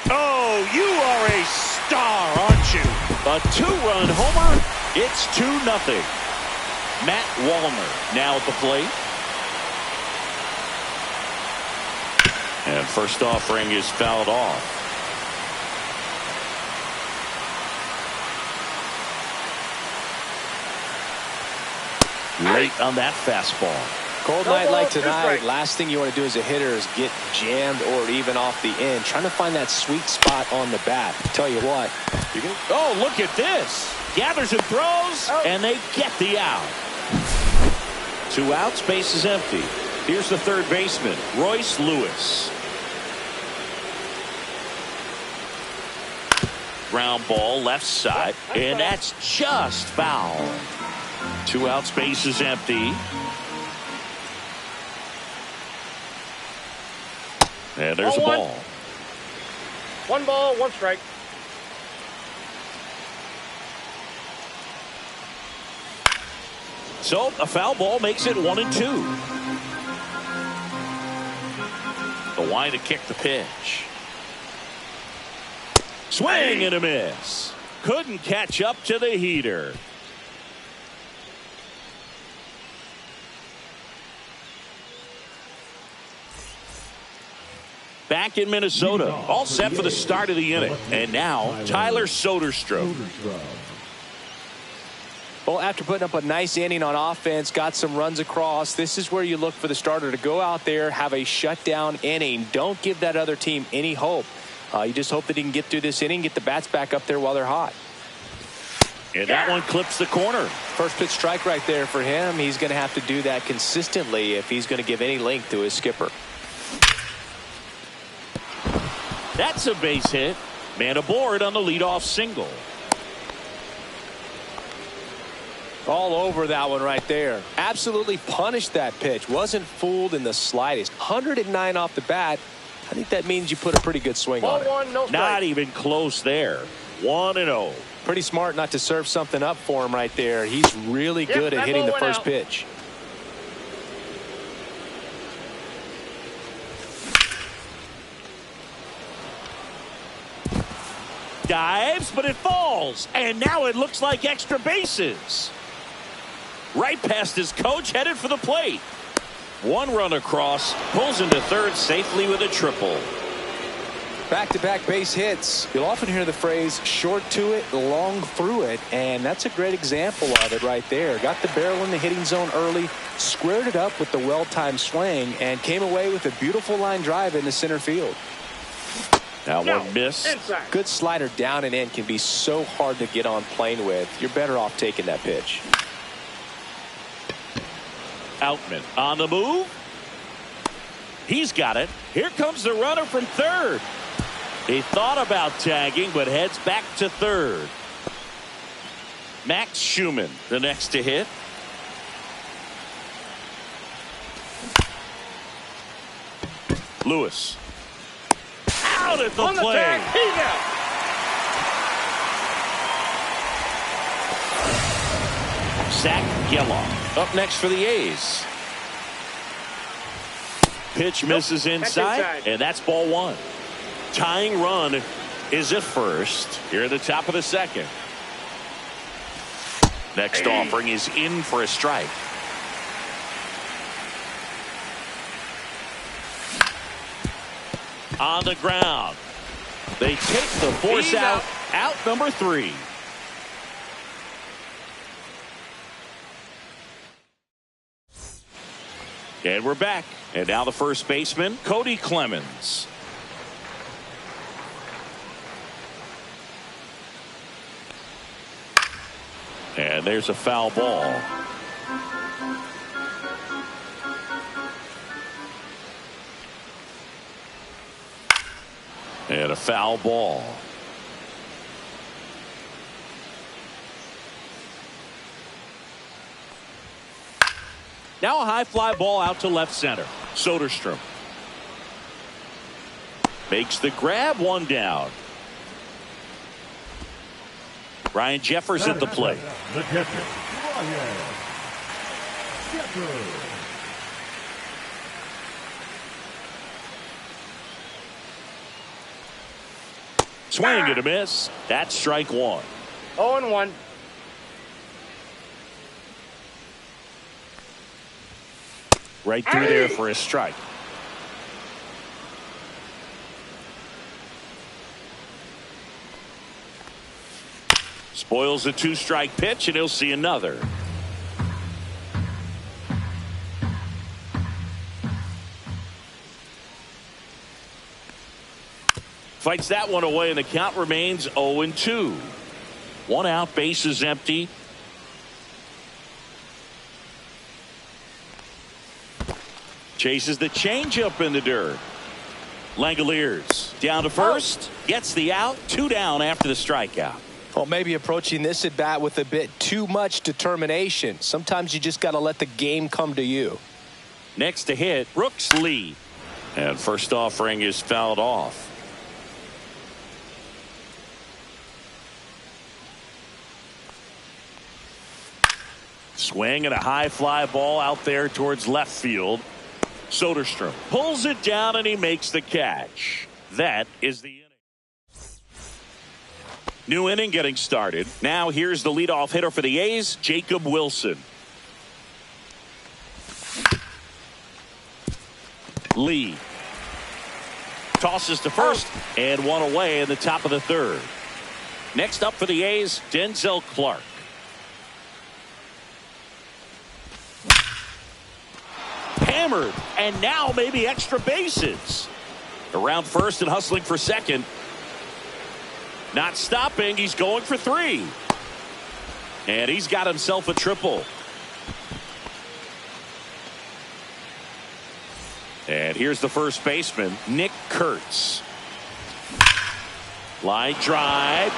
Oh, you are a star, aren't you? A 2-run homer. It's 2-0. Matt Wallner now at the plate. And first offering is fouled off. Late on that fastball. Cold night like tonight, last thing you want to do as a hitter is get jammed or even off the end. Trying to find that sweet spot on the bat. Tell you what. Oh, look at this. Gathers and throws, and they get the out. 2 outs, base is empty. Here's the third baseman, Royce Lewis. Ground ball left side, and that's just foul. 2 outs, base is empty. And there's a ball. 1 ball, 1 strike. So a foul ball makes it 1-2. The line to kick the pitch. Swing and a miss. Couldn't catch up to the heater. Back in Minnesota, all set for the start of the inning. And now, Tyler Soderstrom. Well, after putting up a nice inning on offense, got some runs across, this is where you look for the starter to go out there, have a shutdown inning. Don't give that other team any hope. You just hope that he can get through this inning, get the bats back up there while they're hot. And that one clips the corner. First pitch strike right there for him. He's going to have to do that consistently if he's going to give any length to his skipper. That's a base hit. Man aboard on the leadoff single. All over that one right there. Absolutely punished that pitch. Wasn't fooled in the slightest. 109 off the bat. I think that means you put a pretty good swing on it. Ball 1, no strike. Not even close there. 1-0. Pretty smart not to serve something up for him right there. He's really good at hitting the first pitch. Dives, but it falls. And now it looks like extra bases. Right past his coach, headed for the plate. 1 run across, pulls into third safely with a triple. Back-to-back base hits. You'll often hear the phrase short to it, long through it, and that's a great example of it right there. Got the barrel in the hitting zone early, squared it up with the well-timed swing, and came away with a beautiful line drive into center field. Now one miss. Inside. Good slider down and in can be so hard to get on plane with. You're better off taking that pitch. Outman on the move. He's got it. Here comes the runner from third. He thought about tagging, but heads back to third. Max Schumann, the next to hit. Lewis. Out at the plate. He's out. Zach Geloff up next for the A's. Pitch misses inside, and that's ball 1. Tying run is at first here at the top of the second. Next offering is in for a strike. On the ground. They take the force out number 3. And we're back. And now the first baseman, Cody Clemens. And there's a foul ball. And a foul ball. Now a high fly ball out to left center. Soderstrom makes the grab, 1 down. Ryan Jeffers at the plate. The catcher, Ryan Jeffers. Swing and a miss. That's strike 1. 0-1. Right through there for a strike. Spoils a 2-strike pitch, and he'll see another. Fights that one away, and the count remains 0-2. 1 out, bases empty. Chases the changeup in the dirt. Langoliers down to first. Gets the out. 2 down after the strikeout. Well, maybe approaching this at bat with a bit too much determination. Sometimes you just got to let the game come to you. Next to hit, Brooks Lee. And first offering is fouled off. Swing and a high fly ball out there towards left field. Soderstrom pulls it down and he makes the catch. That is the inning. New inning getting started. Now here's the leadoff hitter for the A's, Jacob Wilson. Lee tosses to first and 1 away in the top of the 3rd. Next up for the A's, Denzel Clark. Hammered, and now maybe extra bases. Around first and hustling for second. Not stopping, he's going for 3. And he's got himself a triple. And here's the first baseman, Nick Kurtz. Line drive.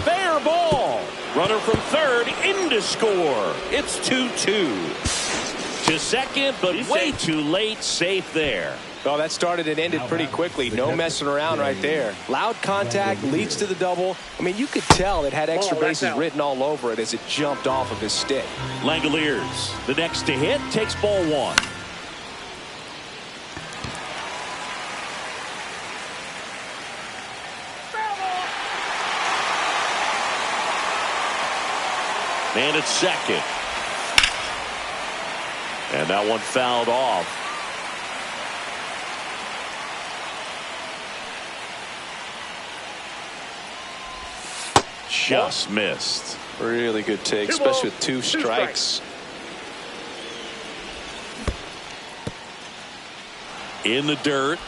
Fair ball. Runner from third in to score. It's 2-2. To second, but way too late. Safe there. Well, that started and ended pretty quickly. No messing around right there. Loud contact leads to the double. I mean, you could tell it had extra bases written all over it as it jumped off of his stick. Langoliers, the next to hit, takes ball 1. And it's second. And that one fouled off. Just missed. Really good take, especially with 2 strikes. In the dirt.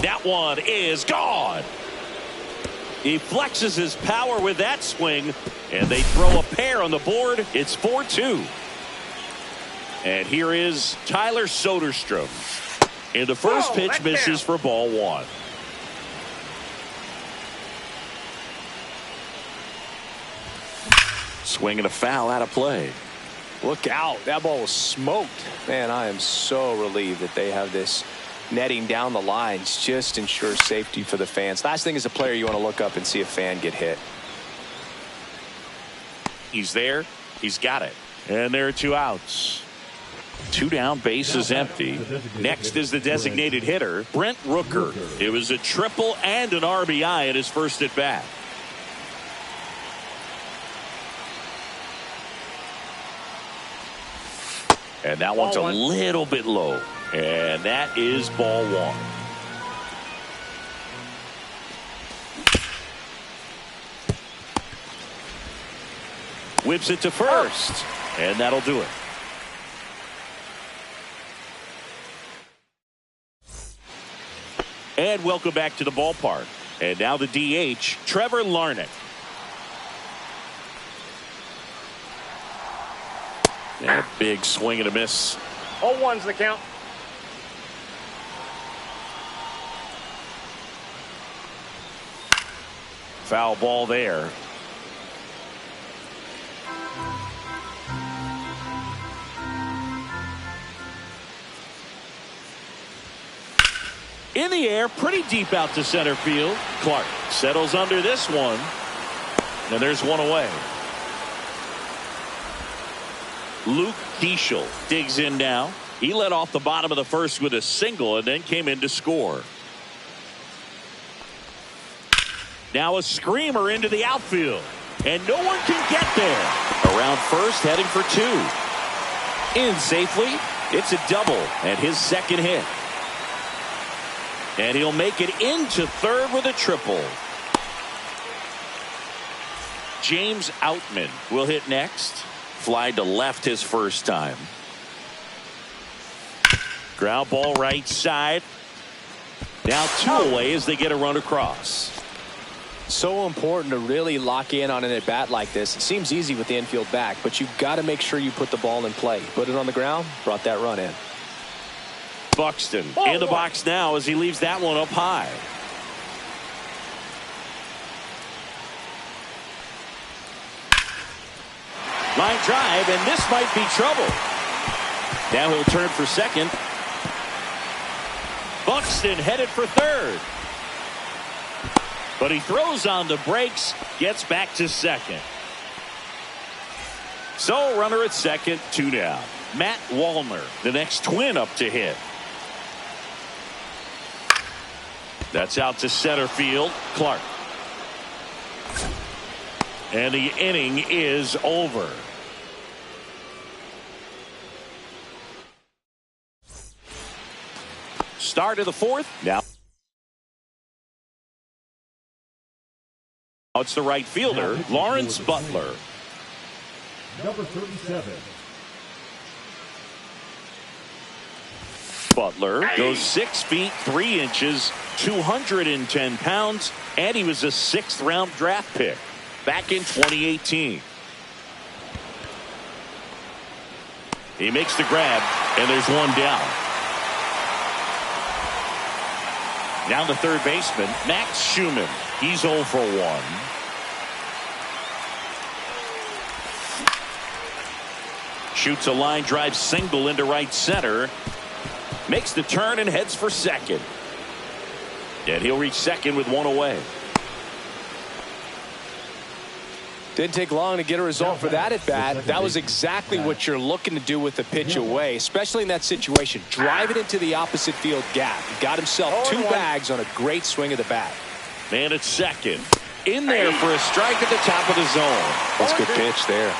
That one is gone. He flexes his power with that swing, and they throw a pair on the board. It's 4-2. And here is Tyler Soderstrom. And the first pitch misses for ball 1. Swing and a foul out of play. Look out. That ball was smoked. Man, I am so relieved that they have this netting down the lines. Just ensures safety for the fans. Last thing as a player, you want to look up and see a fan get hit. He's there. He's got it. And there are 2 outs. 2 down, bases empty. Next is the designated hitter, Brent Rooker. It was a triple and an RBI in his first at bat. And that one's a little bit low. And that is ball 1. Whips it to first. And that'll do it. And welcome back to the ballpark. And now the DH, Trevor Larnach. And a big swing and a miss. 0-1's the count. Foul ball there. In the air, pretty deep out to center field. Clark settles under this one. And there's one away. Luke Keeschel digs in now. He led off the bottom of the first with a single and then came in to score. Now a screamer into the outfield. And no one can get there. Around first, heading for two. In safely. It's a double and his second hit. And he'll make it into third with a triple. James Outman will hit next. Fly to left his first time. Ground ball right side. Now two away as they get a run across. So important to really lock in on an at bat like this. It seems easy with the infield back, but you've got to make sure you put the ball in play. Put it on the ground, brought that run in. Buxton in the box now as he leaves that one up high. Line drive, and this might be trouble. Now he'll turn for second. Buxton headed for third. But he throws on the brakes, gets back to second. So runner at second, two down. Matt Wallner, the next Twin up to hit. That's out to center field. Clark. And the inning is over. Start of the fourth. Now it's the right fielder, Lawrence Butler. Number 37. Butler goes 6 feet 3 inches, 210 pounds, and he was a 6th round draft pick back in 2018. He makes the grab, and there's one down. Now the third baseman, Max Schumann. He's 0 for 1. Shoots a line drive single into right center. Makes the turn and heads for second. And he'll reach second with one away. Didn't take long to get a result for that at bat. That was exactly what you're looking to do with the pitch away, especially in that situation. Drive it into the opposite field gap. He got himself 2 bags on a great swing of the bat. Man at second. In there for a strike at the top of the zone. That's a good pitch there.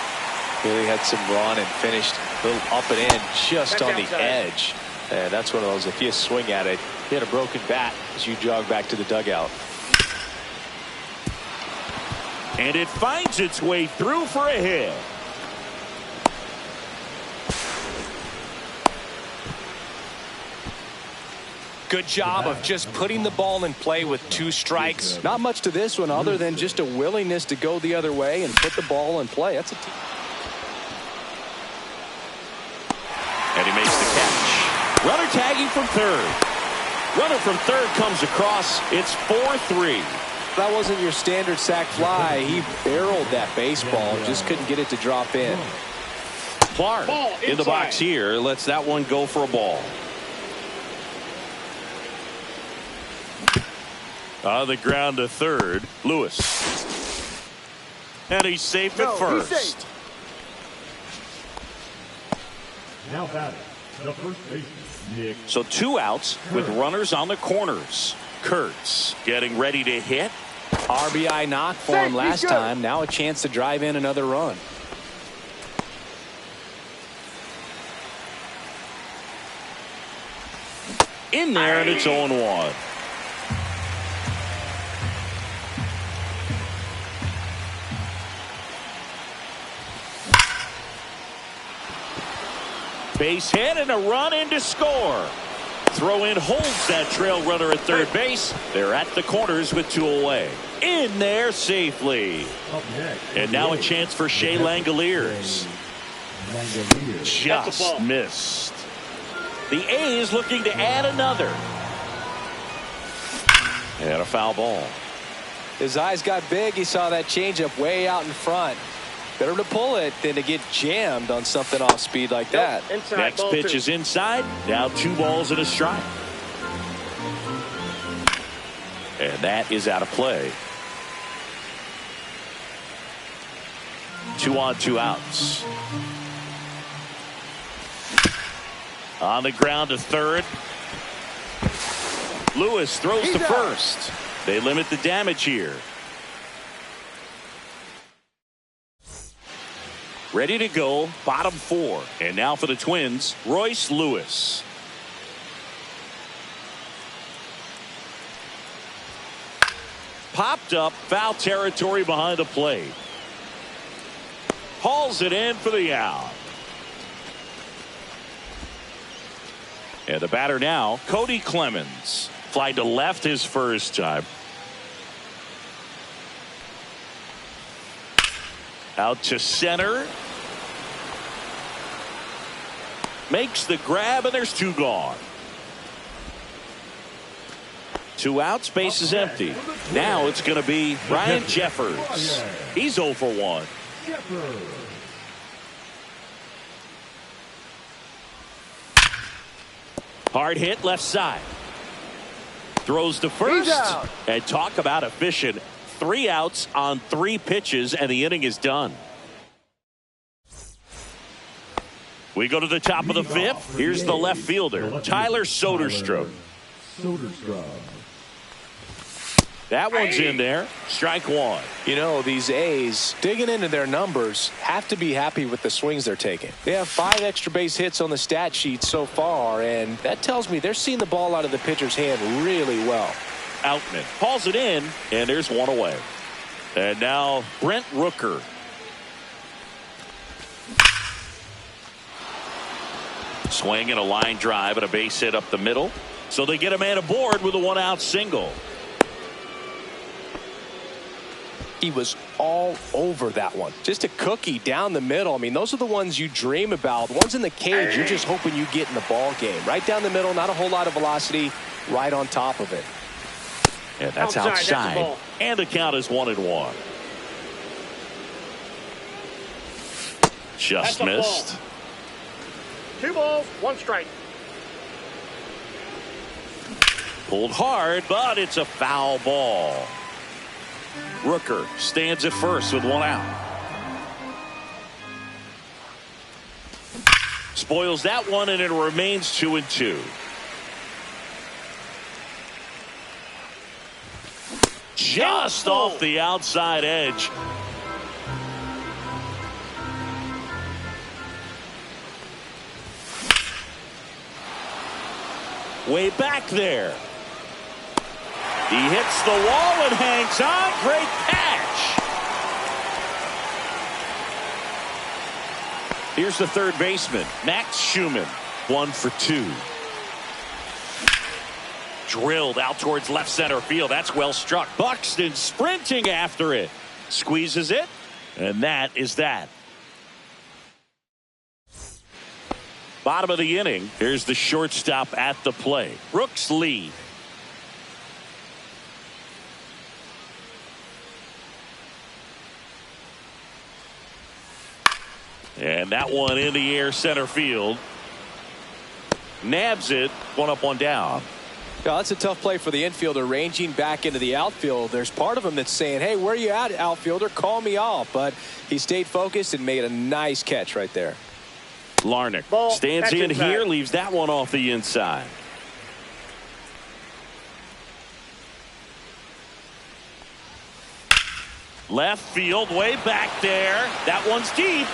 Really had some run and finished a little up and in just on the edge. And that's one of those, if you swing at it, you had a broken bat as you jog back to the dugout. And it finds its way through for a hit. Good job of just putting the ball in play with 2 strikes. Not much to this one other than just a willingness to go the other way and put the ball in play. That's a team. And he makes the catch. Runner tagging from third. Runner from third comes across. It's 4-3. That wasn't your standard sac fly. He barreled that baseball, just couldn't get it to drop in. Clark in the box here lets that one go for a ball. On the ground to third, Lewis. And he's safe at first. Now batting, the first baseman, Nick. So 2 outs with runners on the corners. Kurtz getting ready to hit. RBI knock for him last time. Now a chance to drive in another run. In there, and it's 0-1. Base hit and a run in to score. Throw in holds that trail runner at third base. They're at the corners with 2 away. In there safely. Up next, And now a chance for Shea Langoliers. Just missed. The A's looking to add another. And a foul ball. His eyes got big. He saw that changeup way out in front. Better to pull it than to get jammed on something off speed like that. Next pitch is inside. Now 2 balls and a strike. And that is out of play. 2 on, 2 outs. On the ground to third. Lewis throws to first. They limit the damage here. Ready to go, bottom 4. And now for the Twins, Royce Lewis. Popped up, foul territory behind the plate. Hauls it in for the out. And the batter now, Cody Clemens. Fly to left his first time. Out to center. Makes the grab, and there's 2 gone. 2 outs, base is empty. Now it's going to be Ryan Jeffers. He's 0 for 1. Hard hit left side. Throws to first. And talk about efficient. 3 outs on 3 pitches, and the inning is done. We go to the top of the 5th. Here's the left fielder, Tyler Soderstrom. That one's in there. Strike 1. You know, these A's, digging into their numbers, have to be happy with the swings they're taking. They have 5 extra base hits on the stat sheet so far, and that tells me they're seeing the ball out of the pitcher's hand really well. Outman hauls it in, and there's 1 away. And now Brent Rooker. Swinging a line drive and a base hit up the middle. So they get a man aboard with a 1-out single. He was all over that one. Just a cookie down the middle. I mean, those are the ones you dream about. The ones in the cage, you're just hoping you get in the ball game. Right down the middle, not a whole lot of velocity, right on top of it. And that's outside. That's and the count is 1-1. Just missed. 2 balls, 1 strike. Pulled hard, but it's a foul ball. Rooker stands at first with 1 out. Spoils that one, and it remains 2-2. Just off the outside edge. Way back there. He hits the wall and hangs on. Great catch. Here's the third baseman, Max Schumann. 1 for 2. Drilled out towards left center field. That's well struck. Buxton sprinting after it. Squeezes it. And that is that. Bottom of the inning. Here's the shortstop at the plate. Brooks Lee. And that one in the air center field. Nabs it. 1 up, 1 down. Yeah, that's a tough play for the infielder, ranging back into the outfield. There's part of him that's saying, hey, where you at, outfielder? Call me off. But he stayed focused and made a nice catch right there. Larnach stands in here, leaves that one off the inside. Left field, way back there. That one's deep.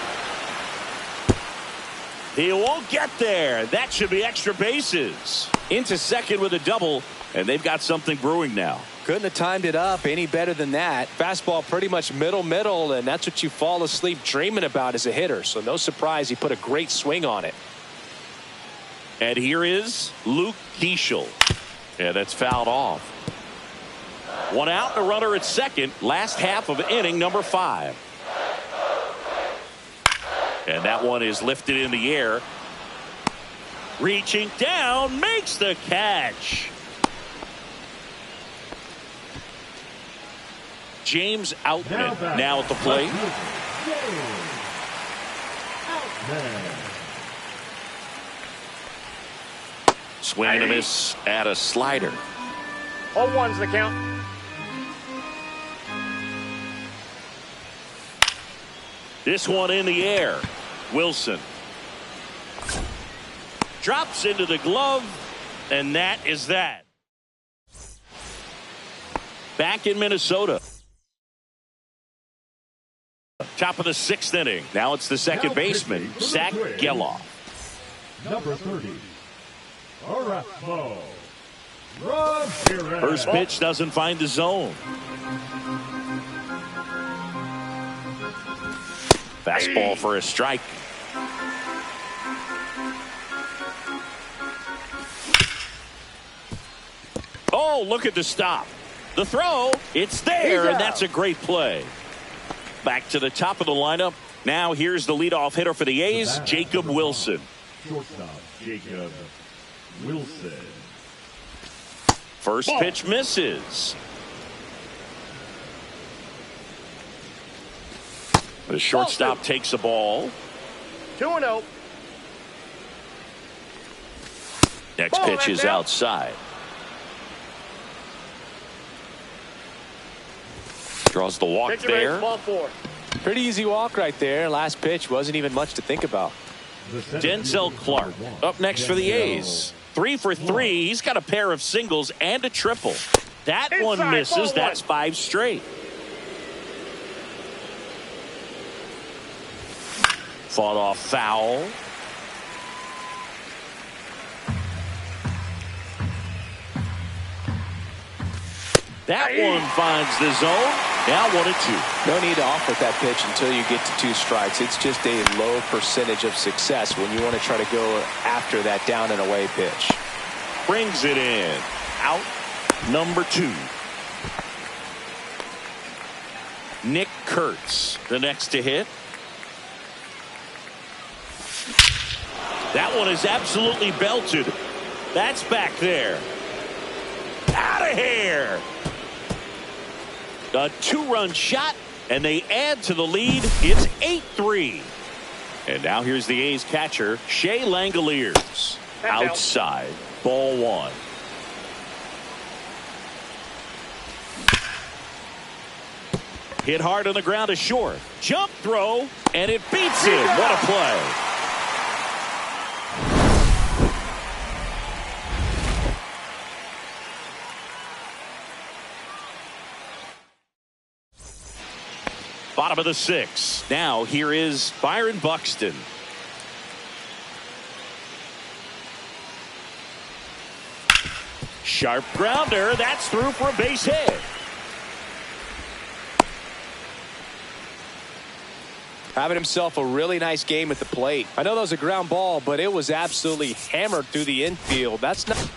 He won't get there. That should be extra bases. Into second with a double, and they've got something brewing now. Couldn't have timed it up any better than that. Fastball pretty much middle, and that's what you fall asleep dreaming about as a hitter. So no surprise he put a great swing on it. And here is Luke Keeschel. Yeah, that's fouled off. 1 out, and a runner at second. Last half of inning number 5. And that one is lifted in the air. Reaching down, makes the catch. James Outman now at the plate. Swing and a miss at a slider. 0-1's the count. This one in the air. Wilson drops into the glove, and that is that. Back in Minnesota. Top of the 6th inning. Now it's the second baseman, Zach Geloff. Number 30, Erasmo Ramirez. First pitch doesn't find the zone. Fastball for a strike. Oh, look at the stop. The throw, it's there, and that's a great play. Back to the top of the lineup. Now here's the leadoff hitter for the A's, Jacob Wilson. Shortstop, Jacob Wilson. First pitch misses. The shortstop takes a ball. 2-0. Next pitch is outside. Draws the walk there. Ball 4. Pretty easy walk right there. Last pitch wasn't even much to think about. Denzel Clark up next for the A's. 3 for 3. He's got a pair of singles and a triple. That one misses. That's 5 straight. Fought off foul. That one finds the zone. Now 1-2. No need to offer that pitch until you get to 2 strikes. It's just a low percentage of success when you want to try to go after that down and away pitch. Brings it in. Out number 2. Nick Kurtz, the next to hit. That one is absolutely belted. That's back there. Out of here. A 2-run shot, and they add to the lead. It's 8-3. And now here's the A's catcher, Shea Langoliers. Outside, ball 1. Hit hard on the ground to short. Jump throw, and it beats him. What a play. Bottom of the 6th. Now here is Byron Buxton. Sharp grounder. That's through for a base hit. Having himself a really nice game at the plate. I know that was a ground ball, but it was absolutely hammered through the infield. That's not.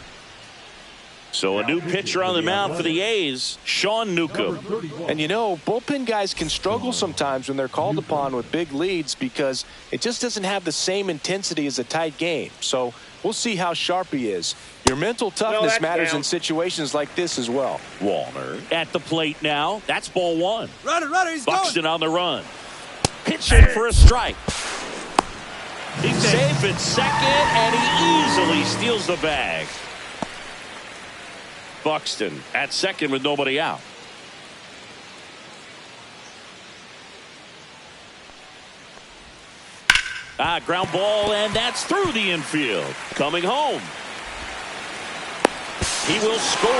So a new pitcher on the mound for the A's, Sean Newcomb. And you know, bullpen guys can struggle sometimes when they're called upon with big leads because it just doesn't have the same intensity as a tight game. So we'll see how sharp he is. Your mental toughness matters in situations like this as well. Wallner at the plate now. That's ball 1. Runner, he's Buxton going. on the run. Pitch in for a strike. He's safe at second, and he easily steals the bag. Buxton at second with nobody out. Ground ball, and that's through the infield. Coming home. He will score,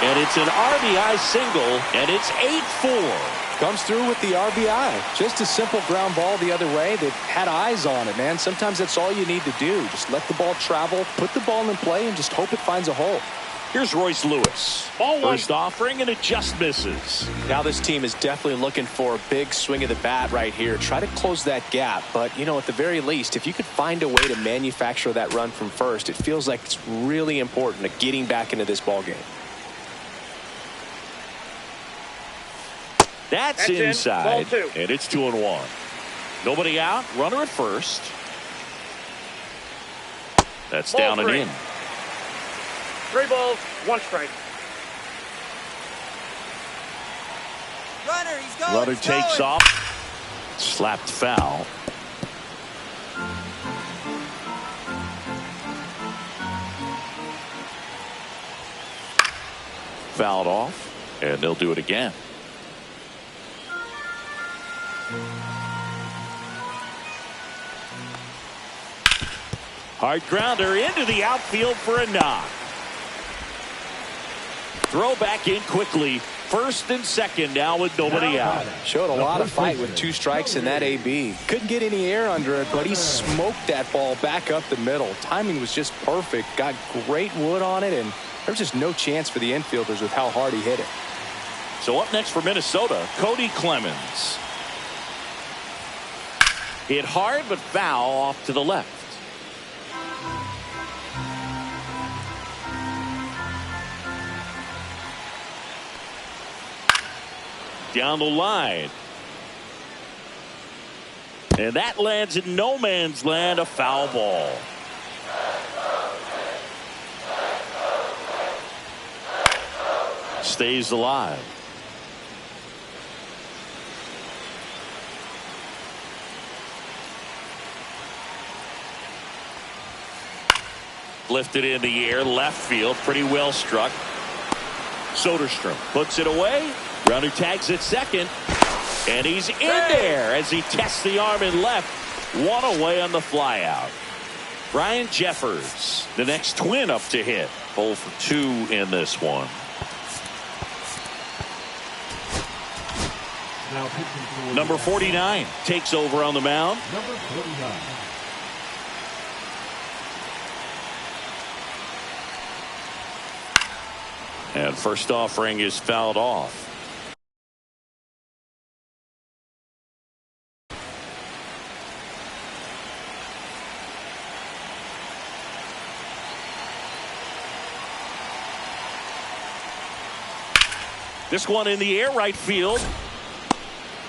and it's an RBI single, and it's 8-4. Comes through with the RBI. Just a simple ground ball the other way that had eyes on it, man. Sometimes that's all you need to do. Just let the ball travel, put the ball in play, and just hope it finds a hole. Here's Royce Lewis. First offering, and it just misses. Now this team is definitely looking for a big swing of the bat right here. Try to close that gap. But, you know, at the very least, if you could find a way to manufacture that run from first, it feels like it's really important to getting back into this ball game. That's inside, and it's 2-1. Nobody out, runner at first. That's down and in. 3 balls, 1 strike. Runner, he's going. Runner takes off. Slapped foul. Fouled off, and they'll do it again. Hard grounder into the outfield for a knock. Throw back in quickly. First and second now with nobody out. Showed a lot of fight with 2 strikes in that AB. Couldn't get any air under it, but he smoked that ball back up the middle. Timing was just perfect. Got great wood on it, and there's just no chance for the infielders with how hard he hit it. So up next for Minnesota, Cody Clemens. Hit hard but foul off to the left. Down the line. And that lands in no man's land, a foul ball. Stays alive. Lifted in the air, left field, pretty well struck. Soderstrom puts it away. Runner tags at second, and he's in there as he tests the arm in left. 1 away on the flyout. Ryan Jeffers, the next Twin up to hit. 0 for 2 in this one. Now pitching for Number 49 takes over on the mound. number 49. And first offering is fouled off. This one in the air, right field.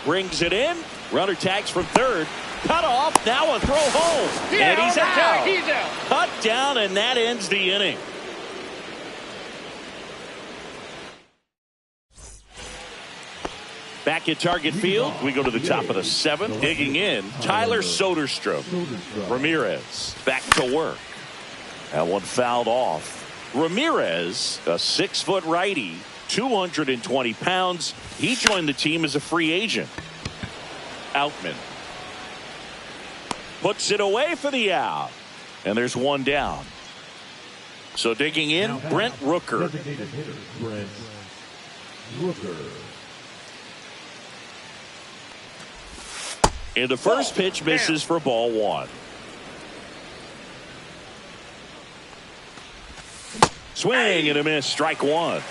Brings it in. Runner tags from third. Cut off. Now a throw home. And he's out. He's out. Cut down, and that ends the inning. Back at Target Field, we go to the top of the 7th. Digging in, Tyler Soderstrom. Ramirez back to work. That one fouled off. Ramirez, a 6-foot righty, 220 pounds. He joined the team as a free agent. Outman puts it away for the out. And there's one down. So digging in, Brent Rooker. Designated hitter, Brent Rooker. And the first pitch misses for ball 1. Swing and a miss, strike 1.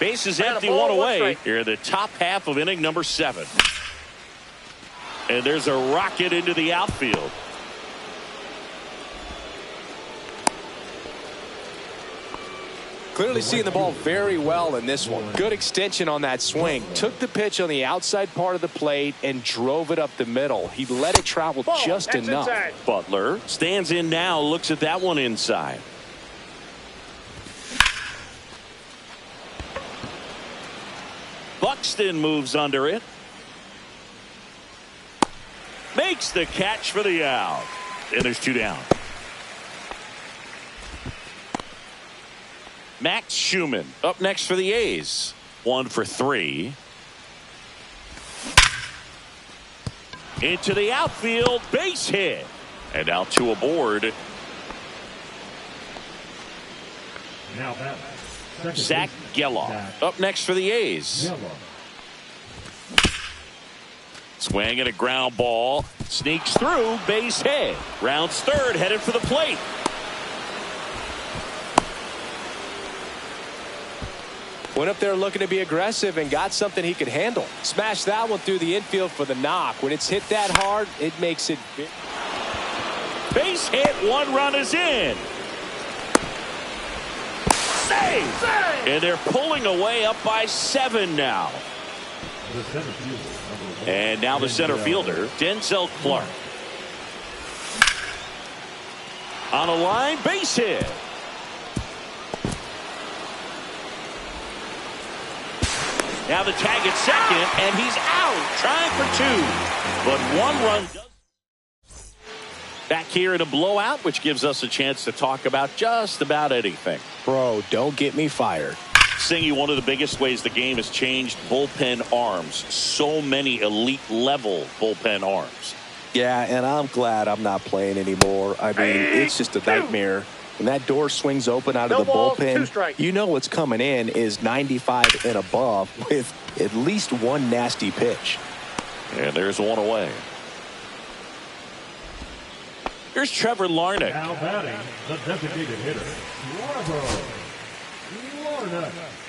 Base is empty, 1 away. Here in the top half of inning number 7. And there's a rocket into the outfield. Clearly seeing the ball very well in this one. Good extension on that swing. Took the pitch on the outside part of the plate and drove it up the middle. He let it travel just enough. Inside. Butler stands in now, looks at that one inside. Buxton moves under it. Makes the catch for the out. And there's 2 down. Max Schumann up next for the A's. 1 for 3. Into the outfield, base hit. And now 2 aboard. Now that second Zach baseman, Geloff Zach up next for the A's. Geloff. Swing and a ground ball. Sneaks through, base hit. Rounds third, headed for the plate. Went up there looking to be aggressive and got something he could handle. Smashed that one through the infield for the knock. When it's hit that hard, it makes it big. Base hit, 1 run is in. Save! And they're pulling away up by 7 now. The center fielder, number 1. And now the center fielder, Denzel Clark. On a line, base hit. Now the tag at second, and he's out, trying for 2. But 1 run does. Back here in a blowout, which gives us a chance to talk about just about anything. Bro, don't get me fired. Singy, one of the biggest ways the game has changed, bullpen arms. So many elite level bullpen arms. Yeah, and I'm glad I'm not playing anymore. I mean, it's just a nightmare When that door swings open out of No the balls, 2 bullpen, strikes. you know what's coming in is 95 and above with at least one nasty pitch. And there's one away. Here's Trevor Larnach. Now batting, the designated hitter, Trevor Larnach.